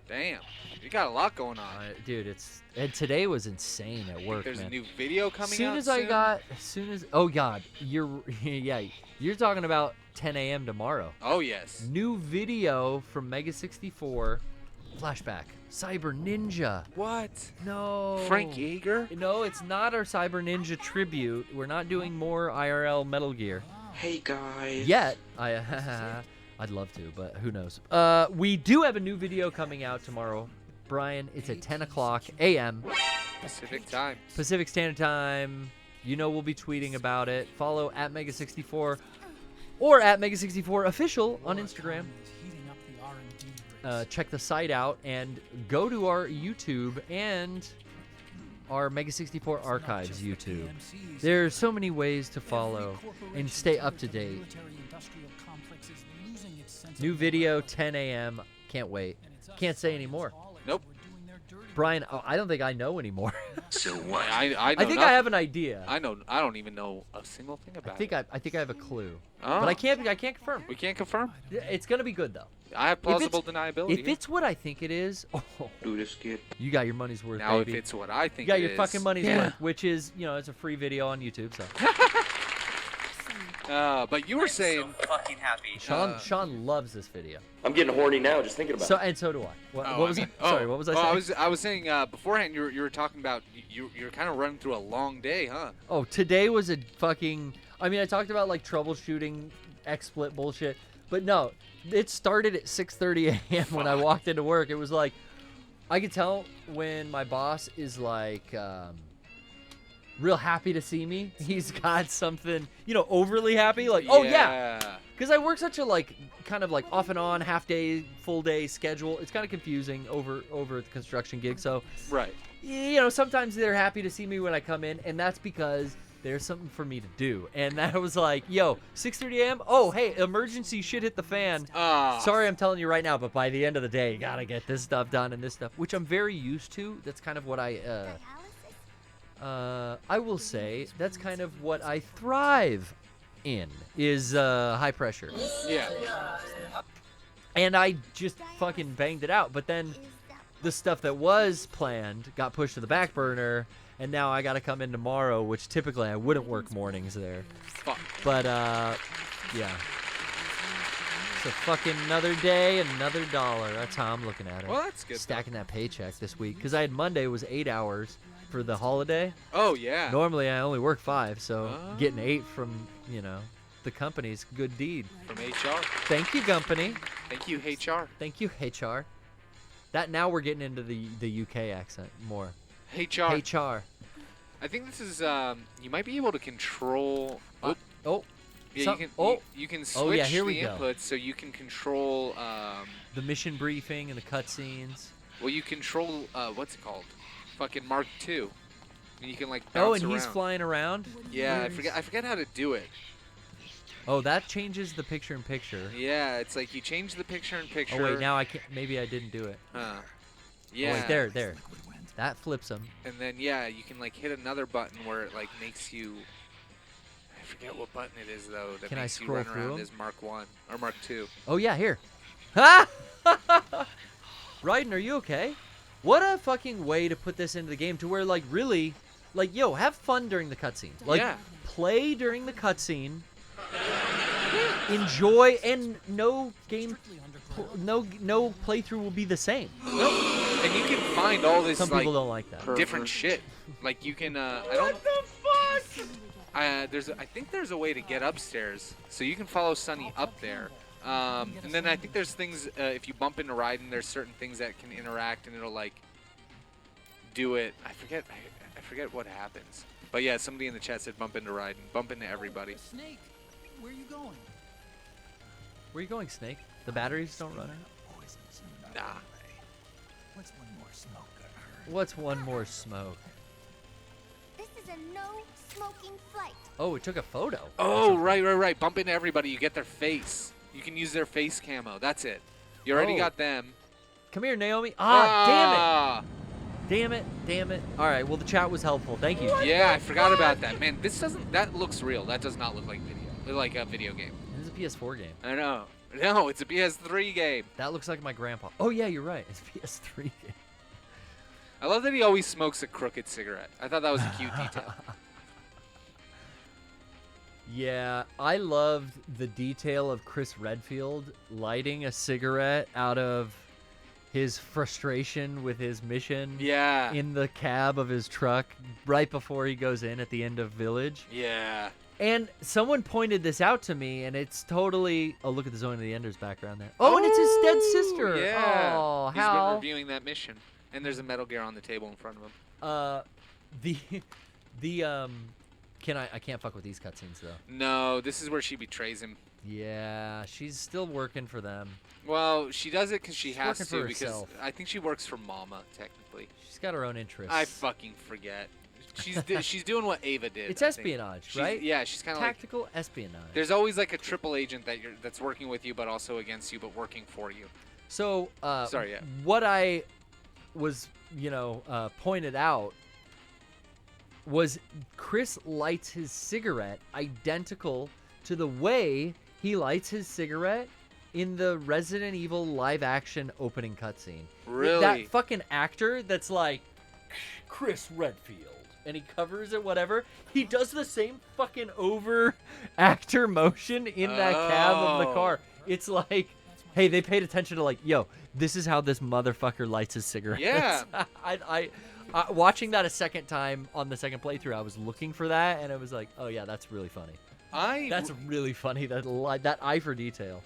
Damn. You got a lot going on. Dude, and today was insane at work, There's man. a new video coming Soon out as oh god, you're talking about 10 a.m. tomorrow. Oh, yes. New video from Mega 64. Flashback. Cyber Ninja. What? No. Frank Yeager? No, it's not our Cyber Ninja tribute. We're not doing more IRL Metal Gear. Hey guys. Yet. I'd love to, but who knows. We do have a new video coming out tomorrow. Brian, it's at 10 o'clock a.m. Pacific time. Pacific Standard Time. You know we'll be tweeting about it. Follow at Mega64 or at Mega64 Official on Instagram. Check the site out and go to our YouTube and our Mega64 Archives YouTube. There's so many ways to follow and stay up to date. New video, 10 a.m. Can't wait. Can't say anymore. Nope. Brian, I don't think I know anymore. So what? I know I think I nothing. have an idea. I know. I don't even know a single thing about it. I think I have a clue. Oh. But I can't confirm. We can't confirm. It's gonna be good though. I have plausible deniability. If it's what I think it is, Do this, kid. you got your money's worth, now, baby. if it's what I You think got it your is, fucking money's yeah. worth, which is, it's a free video on YouTube. So But you were saying. fucking happy. Sean loves this video. I'm getting horny now just thinking about it. So do I. What Oh, was I mean, Sorry, what was I saying? I was saying beforehand. You were talking about you're kind of running through a long day, huh? Oh, today was a fucking. I mean, I talked about like troubleshooting, XSplit bullshit, but no, it started at 6:30 a.m. when I walked into work. It was like, I could tell when my boss is like, real happy to see me. He's got something, overly happy. Like, oh yeah, because I work such a like kind of like off and on, half day, full day schedule. It's kind of confusing over the construction gig. So Right. Sometimes they're happy to see me when I come in, and that's because there's something for me to do. And that was like, yo, 6:30 a.m. Oh, hey, emergency shit hit the fan. Sorry, I'm telling you right now, but by the end of the day, you gotta get this stuff done and this stuff, which I'm very used to. That's kind of what I will say. That's kind of what I thrive in is high pressure. Yeah. And I just fucking banged it out. But then the stuff that was planned got pushed to the back burner, and now I got to come in tomorrow, which typically I wouldn't work mornings there. Fuck. But, yeah. So fucking another day, another dollar. That's how I'm looking at it. Well, that's good. Stacking that paycheck this week. Because I had Monday was 8 hours for the holiday. Oh, yeah. Normally I only work 5, so getting 8 from, the company's good deed. From HR. Thank you, company. Thank you, HR. Thank you, HR. That now we're getting into the UK accent more. HR. HR. I think this is you might be able to control. Yeah, you can switch yeah, here the we go. inputs so you can control. The mission briefing and the cutscenes. Well, you control what's it called? Fucking Mark II. And you can like Oh, bounce and around. he's flying around. Yeah, I forget how to do it. Oh, that changes the picture-in-picture. Yeah, it's like you change the picture-in-picture. Oh wait, now I can't. Maybe I didn't do it. Yeah. Oh, wait, there. That flips him. And then you can like hit another button where it like makes you. I forget what button it is though. That Can I makes you scroll run through around 'em? as Mark 1 or Mark 2. Oh yeah, here. Ha! Ryden, are you okay? What a fucking way to put this into the game to where like really, like yo, have fun during the cutscene. Like play during the cutscene. Enjoy, and no playthrough will be the same. Nope. And you can find all this. Some people don't like that. Different shit. Like you can. What the fuck? I think there's a way to get upstairs, so you can follow Sunny up there. And then I think there's things if you bump into Raiden, there's certain things that can interact, and it'll like do it. I forget what happens. But yeah, somebody in the chat said bump into Raiden, bump into everybody. Snake, where are you going? Where are you going, Snake? The batteries don't run out? Nah. What's one more smoker? What's one more smoke? This is a no smoking flight. Oh, it took a photo. Oh, right. Bump into everybody. You get their face. You can use their face camo. That's it. You already got them. Come here, Naomi. Damn it. All right, well, the chat was helpful. Thank you. Yeah, I forgot about that. Man, that looks real. That does not look like like a video game. This is a PS4 game. I know. No, it's a PS3 game. That looks like my grandpa. Oh, yeah, you're right. It's a PS3 game. I love that he always smokes a crooked cigarette. I thought that was a cute detail. Yeah, I loved the detail of Chris Redfield lighting a cigarette out of his frustration with his mission in the cab of his truck right before he goes in at the end of Village. Yeah. And someone pointed this out to me, and it's totally... Oh, look at the Zone of the Enders background there. Oh, and it's his dead sister. Yeah. Oh, He's how... been reviewing that mission. And there's a Metal Gear on the table in front of him. I can't fuck with these cutscenes, though. No, this is where she betrays him. Yeah, she's still working for them. Well, she does it because she She's has working to, for because herself. I think she works for Mama, technically. She's got her own interests. I fucking forget. She's doing what Ava did. It's espionage, right? Yeah, she's kind of like tactical espionage. There's always like a triple agent that's working with you, but also against you, but working for you. So, sorry, yeah. What I was, pointed out was Chris lights his cigarette identical to the way he lights his cigarette in the Resident Evil live-action opening cutscene. Really? That fucking actor that's like, Chris Redfield, and he covers it, whatever. He does the same fucking over-actor motion in that cab of the car. It's like, hey, they paid attention to like, yo, this is how this motherfucker lights his cigarettes. Yeah. I watching that a second time on the second playthrough, I was looking for that, and I was like, oh yeah, that's really funny. That's really funny, that eye for detail.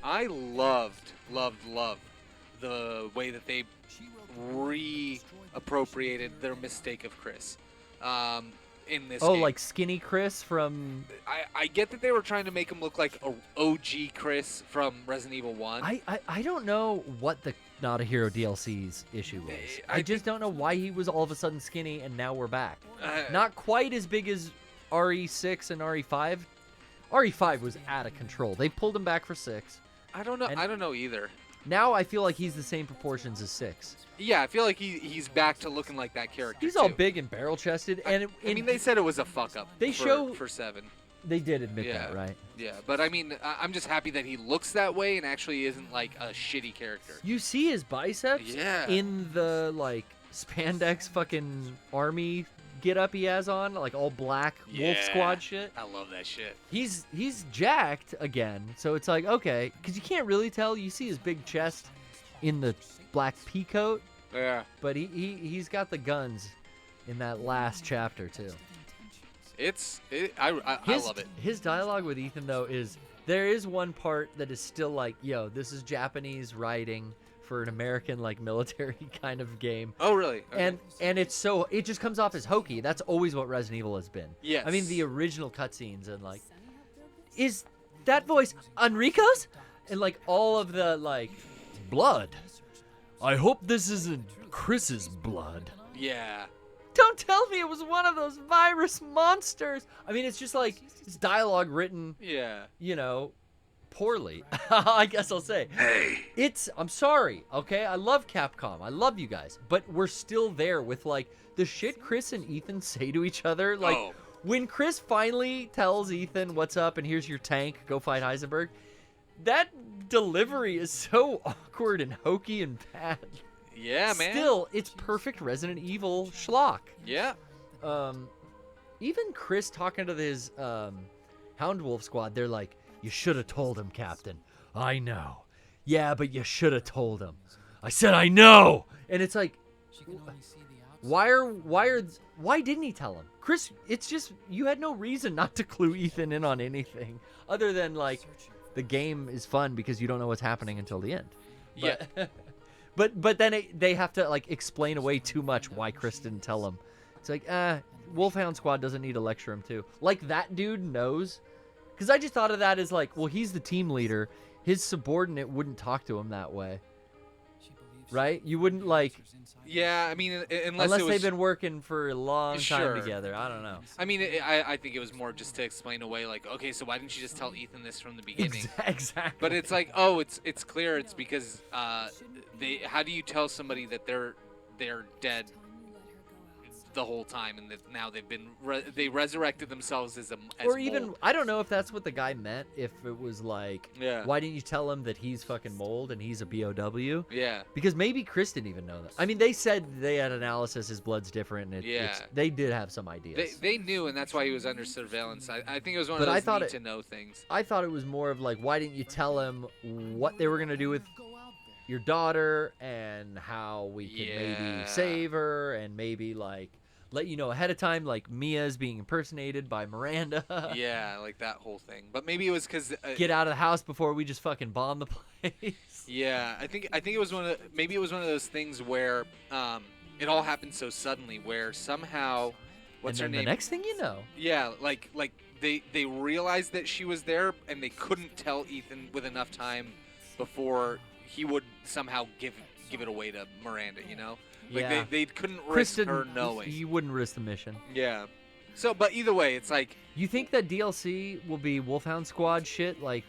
I loved the way that they reappropriated their mistake of Chris in this game. Like Skinny Chris from... I get that they were trying to make him look like a OG Chris from Resident Evil 1. I don't know what the Not a Hero DLC's issue was. I just don't know why he was all of a sudden skinny and now we're back. Not quite as big as RE6 and RE5. RE5 was out of control. They pulled him back for 6. I don't know. I don't know either. Now I feel like he's the same proportions as 6. Yeah, I feel like he's back to looking like that character. He's all big and barrel-chested, and I mean, they said it was a fuck up. For 7. They did admit that, right? Yeah, but I mean, I'm just happy that he looks that way and actually isn't like a shitty character. You see his biceps in the like spandex fucking army get up he has on, like all black Wolf Squad shit. I love that shit. He's jacked again, so it's like, okay, because you can't really tell. You see his big chest in the black pea coat. Yeah. But he's got the guns in that last chapter too. I love it. His dialogue with Ethan though is, there is one part that is still like, yo, this is Japanese writing for an American like military kind of game. Oh really? Okay. And it's so, it just comes off as hokey. That's always what Resident Evil has been. Yes. I mean the original cutscenes and like, is that voice Enrico's? And like all of the like, blood. I hope this isn't Chris's blood. Yeah. Don't tell me it was one of those virus monsters. I mean, it's just like, it's dialogue written, you know, poorly, I guess I'll say. Hey. I'm sorry, okay? I love Capcom. I love you guys. But we're still there with, like, the shit Chris and Ethan say to each other. Like, when Chris finally tells Ethan, what's up, and here's your tank, go fight Heisenberg, that delivery is so awkward and hokey and bad. Yeah, man. Still, it's perfect Resident Evil schlock. Yeah. Even Chris talking to his Hound Wolf squad, they're like, you should have told him, Captain. I know. Yeah, but you should have told him. I said I know. And it's like, why didn't he tell him? Chris, it's just, you had no reason not to clue Ethan in on anything other than like, the game is fun because you don't know what's happening until the end. Yeah. But then they have to like explain away too much why Chris didn't tell him. It's like, Wolfhound Squad doesn't need to lecture him too. Like that dude knows. Because I just thought of that as like, well, he's the team leader. His subordinate wouldn't talk to him that way. Right? You wouldn't like... Yeah, I mean, unless they've been working for a long time together. I don't know. I mean, I think it was more just to explain away, like, okay, so why didn't you just tell Ethan this from the beginning? Exactly. But it's like, oh, it's clear. It's because how do you tell somebody that they're dead the whole time and that now they've been they resurrected themselves as or even mold. I don't know if that's what the guy meant, if it was like, why didn't you tell him that he's fucking mold and he's a BOW? Yeah, because maybe Chris didn't even know that. I mean, they said they had analysis, his blood's different, and they did have some ideas. They knew, and that's why he was under surveillance. I think it was one of those need to know things. I thought it was more of like, why didn't you tell him what they were gonna do with your daughter and how we could maybe save her and maybe like let you know ahead of time, like Mia's being impersonated by Miranda. Yeah, like that whole thing. But maybe it was because get out of the house before we just fucking bomb the place. Yeah, I think it was one of those things where it all happened so suddenly, where somehow what's her name? The next thing you know, like they realized that she was there and they couldn't tell Ethan with enough time before he would somehow give it away to Miranda, you know? Like they couldn't risk her knowing. You wouldn't risk the mission. Yeah. So, but either way, it's like... You think that DLC will be Wolfhound Squad shit? Like,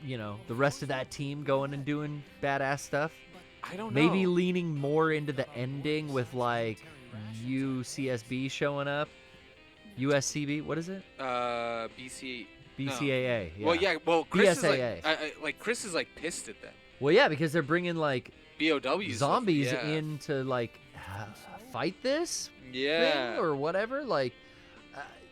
you know, the rest of that team going and doing badass stuff? I don't know. Maybe leaning more into the ending with, like, UCSB showing up. USCB, what is it? BC. BCAA. No. Well, yeah. Well, Chris BSAA. is like Chris is like pissed at them. Well, yeah, because they're bringing like BOWs. zombies in to like fight this thing or whatever. Like,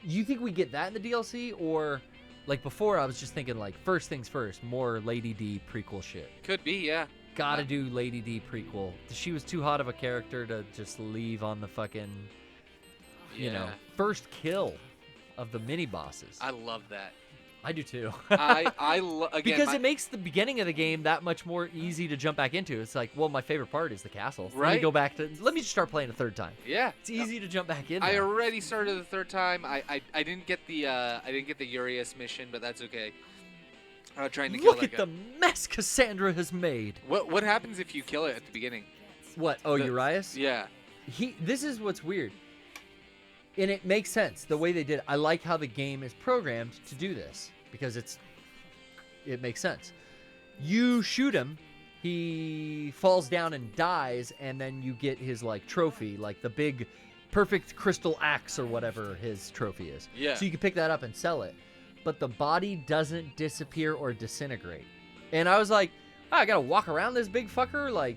you think we get that in the DLC, or like before? I was just thinking like first things first, more Lady D prequel shit. Could be, yeah. Gotta do Lady D prequel. She was too hot of a character to just leave on the fucking, you know, first kill of the mini bosses. I love that. I do too. Again, because it makes the beginning of the game that much more easy to jump back into. It's like, well, my favorite part is the castle. Right. Let me go back to. Let me just start playing a third time. Yeah. It's easy to jump back in. I already started the third time. I didn't get the Urias mission, but that's okay. Trying to kill Look at the mess Cassandra has made. What happens if you kill it at the beginning? What? Oh, Urias? Yeah. This is what's weird. And it makes sense the way they did it. I like how the game is programmed to do this because it makes sense. You shoot him, he falls down and dies, and then you get his like trophy, like the big perfect crystal axe or whatever his trophy is. Yeah. So you can pick that up and sell it. But the body doesn't disappear or disintegrate. And I was like, oh, I gotta walk around this big fucker? Like,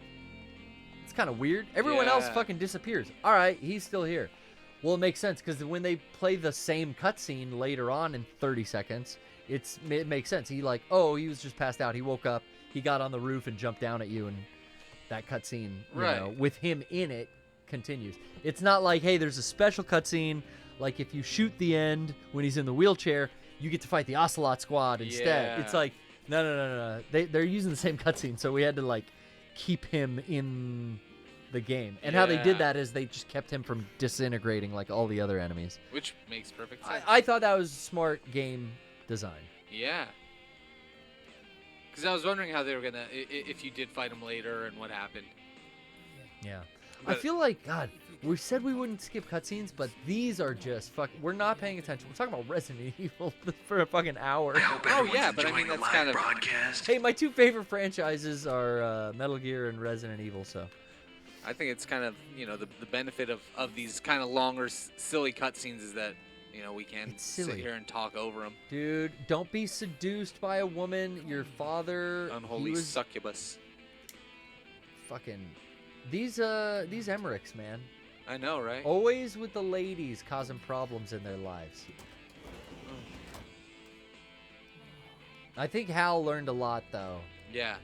it's kind of weird. Everyone else fucking disappears. All right, he's still here. Well, it makes sense because when they play the same cutscene later on in 30 seconds, it makes sense. He like, oh, he was just passed out. He woke up. He got on the roof and jumped down at you, and that cutscene, you know, with him in it, continues. It's not like, hey, there's a special cutscene. Like if you shoot the end when he's in the wheelchair, you get to fight the Ocelot Squad instead. It's like, no. They're using the same cutscene, so we had to like keep him in the game. And how they did that is they just kept him from disintegrating like all the other enemies. Which makes perfect sense. I thought that was smart game design. Yeah. Because I was wondering how they were going to, if you did fight him later and what happened. Yeah. I feel like, God, we said we wouldn't skip cutscenes, but these are just we're not paying attention. We're talking about Resident Evil for a fucking hour. Oh, yeah, but I mean, that's kind of... broadcast. Hey, my two favorite franchises are Metal Gear and Resident Evil, so... I think it's kind of, you know, the benefit of these kind of longer, silly cutscenes is that, you know, we can sit here and talk over them. Dude, don't be seduced by a woman. Your father... Unholy succubus. Fucking... These Emmerichs, man. I know, right? Always with the ladies causing problems in their lives. I think Hal learned a lot, though. Yeah.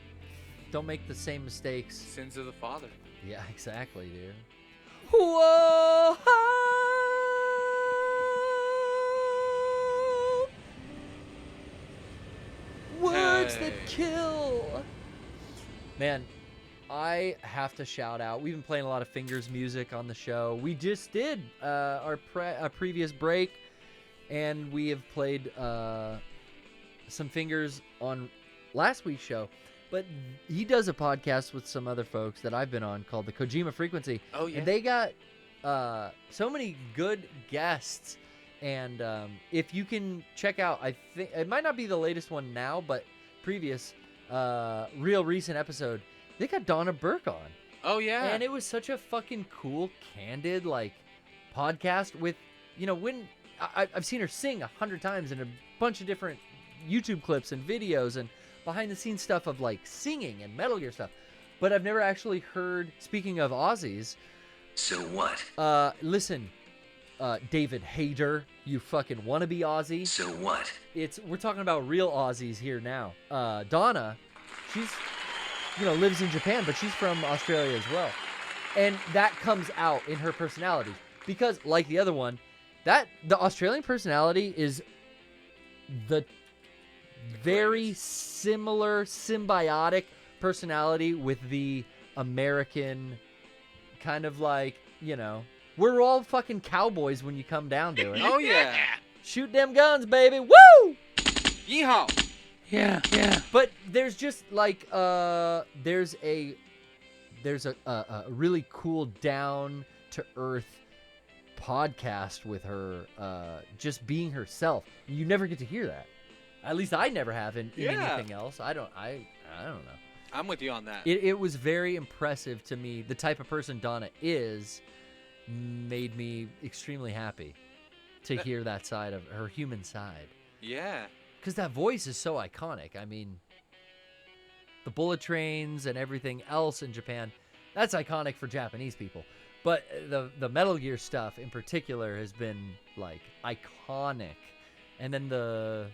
Don't make the same mistakes. Sins of the father. Yeah, exactly, dude. Whoa! Words that kill. Man, I have to shout out. We've been playing a lot of Fingers music on the show. We just did our previous break, and we have played some Fingers on last week's show. But he does a podcast with some other folks that I've been on called the Kojima Frequency. Oh, yeah. And they got so many good guests. And if you can check out, I think it might not be the latest one now, but previous real recent episode, they got Donna Burke on. Oh, yeah. And it was such a fucking cool, candid, like, podcast with, you know, when I've seen her sing 100 times in a bunch of different YouTube clips and videos and behind the scenes stuff of like singing and Metal Gear stuff, but I've never actually heard. Speaking of Aussies, so what? Listen, David Hayter, you fucking wannabe Aussie. So what? We're talking about real Aussies here now. Donna, she's lives in Japan, but she's from Australia as well, and that comes out in her personality because, like the other one, the Australian personality is the very similar symbiotic personality with the American kind of like, you know, we're all fucking cowboys when you come down to it. Oh, yeah. Shoot them guns, baby. Woo! Yeehaw. Yeah. But there's just like, there's a really cool down to earth podcast with her, just being herself. You never get to hear that. At least I never have in anything else. I don't know. I'm with you on that. It was very impressive to me, the type of person Donna is, made me extremely happy to hear that side of her human side. Yeah. Because that voice is so iconic. I mean, the bullet trains and everything else in Japan, that's iconic for Japanese people. But the Metal Gear stuff in particular has been, like, iconic. And then the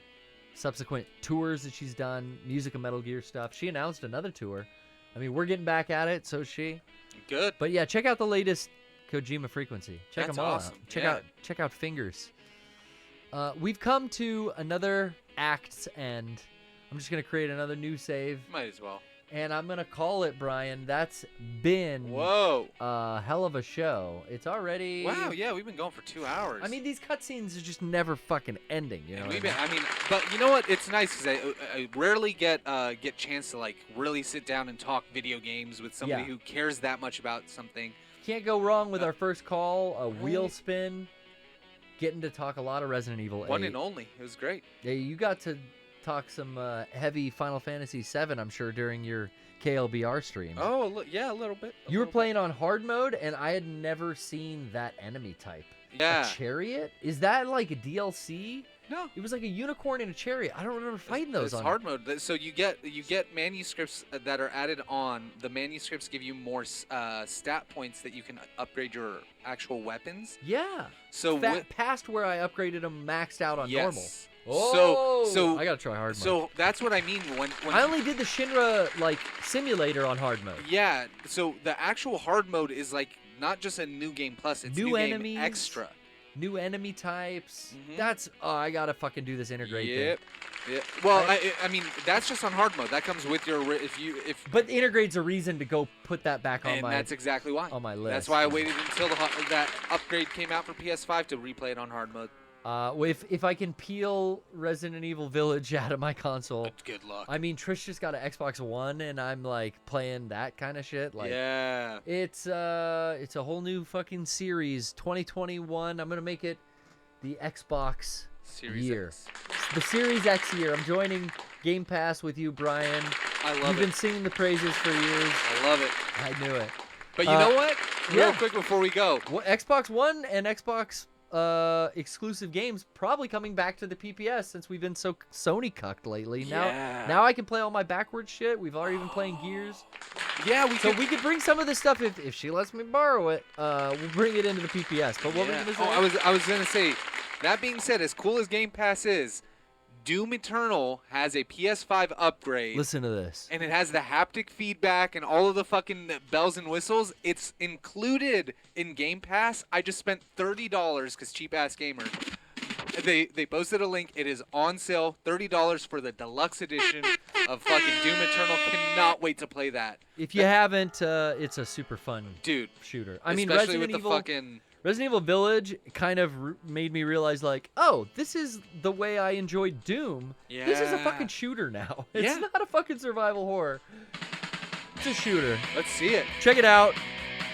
subsequent tours that she's done, music of Metal Gear stuff. She announced another tour. I mean, we're getting back at it, so is she. Good. But yeah, check out the latest Kojima Frequency. Check That's them all awesome. out. Check out Fingers. We've come to another act's end. I'm just gonna create another new save. Might as well. And I'm gonna call it, Brian. That's been a hell of a show. It's already Wow, yeah, we've been going for 2 hours. I mean, these cutscenes are just never fucking ending. You know. And but you know what? It's nice because I rarely get chance to like really sit down and talk video games with somebody who cares that much about something. Can't go wrong with our first call, a wheel spin. Getting to talk a lot of Resident Evil 8. One and only. It was great. Yeah, you got to talk some heavy Final Fantasy VII, I'm sure, during your KLBR stream. Oh, yeah, a little bit. You were playing on hard mode, and I had never seen that enemy type. Yeah. A chariot? Is that like a DLC? No. It was like a unicorn and a chariot. I don't remember fighting those on hard mode. So you get manuscripts that are added on. The manuscripts give you more stat points that you can upgrade your actual weapons. Yeah. So past where I upgraded them maxed out on normal. Oh, so I gotta try hard mode. So that's what I mean when I only did the Shinra like simulator on hard mode. Yeah. So the actual hard mode is like not just a new game plus. It's new enemies, game extra. New enemy types. That's I gotta fucking do this integrate thing. Yep. Well, I mean that's just on hard mode. That comes with your if. But integrate's a reason to go put that back on and that's exactly why on my list. That's why I waited until that upgrade came out for PS5 to replay it on hard mode. If I can peel Resident Evil Village out of my console, good luck. I mean, Trish just got an Xbox One, and I'm like playing that kind of shit. Like, yeah, it's a whole new fucking series. 2021. I'm gonna make it the Xbox Series year, X. the Series X year. I'm joining Game Pass with you, Brian. I love You've been singing the praises for years. I love it. I knew it. But you know what? Real quick before we go, Xbox One and Xbox exclusive games probably coming back to the PPS since we've been so Sony cucked lately. Now I can play all my backwards shit. We've already been playing Gears. Yeah, we could bring some of this stuff if she lets me borrow it. We'll bring it into the PPS. But what were you gonna say? I was gonna say, that being said, as cool as Game Pass is, Doom Eternal has a PS5 upgrade. Listen to this. And it has the haptic feedback and all of the fucking bells and whistles. It's included in Game Pass. I just spent $30 because cheap ass gamer. They posted a link. It is on sale. $30 for the deluxe edition of fucking Doom Eternal. Cannot wait to play that. If you haven't, it's a super fun shooter. I mean, especially Resident with Evil, the fucking. Resident Evil Village kind of made me realize, like, oh, this is the way I enjoyed Doom. Yeah. This is a fucking shooter now. It's not a fucking survival horror. It's a shooter. Let's see it. Check it out.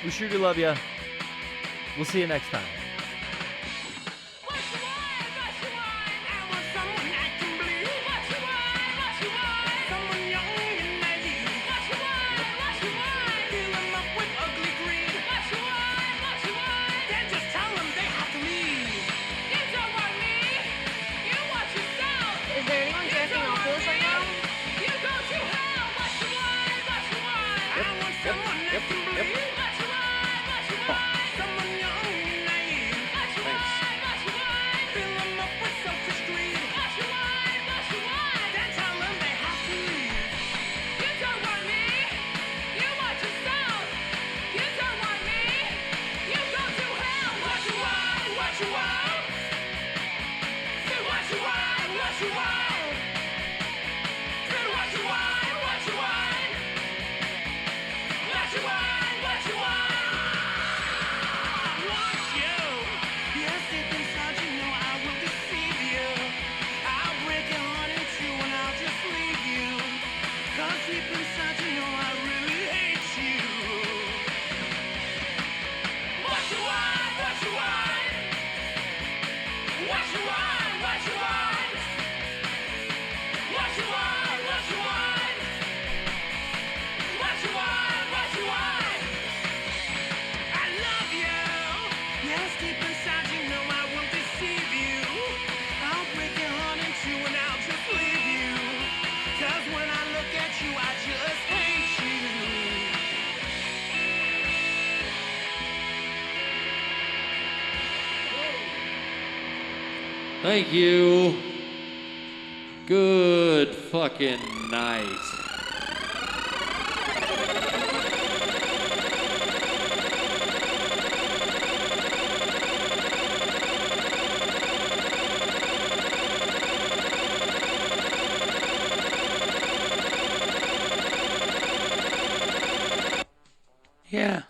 We sure do love you. We'll see you next time. I love you. Thank you. Good fucking night. Yeah.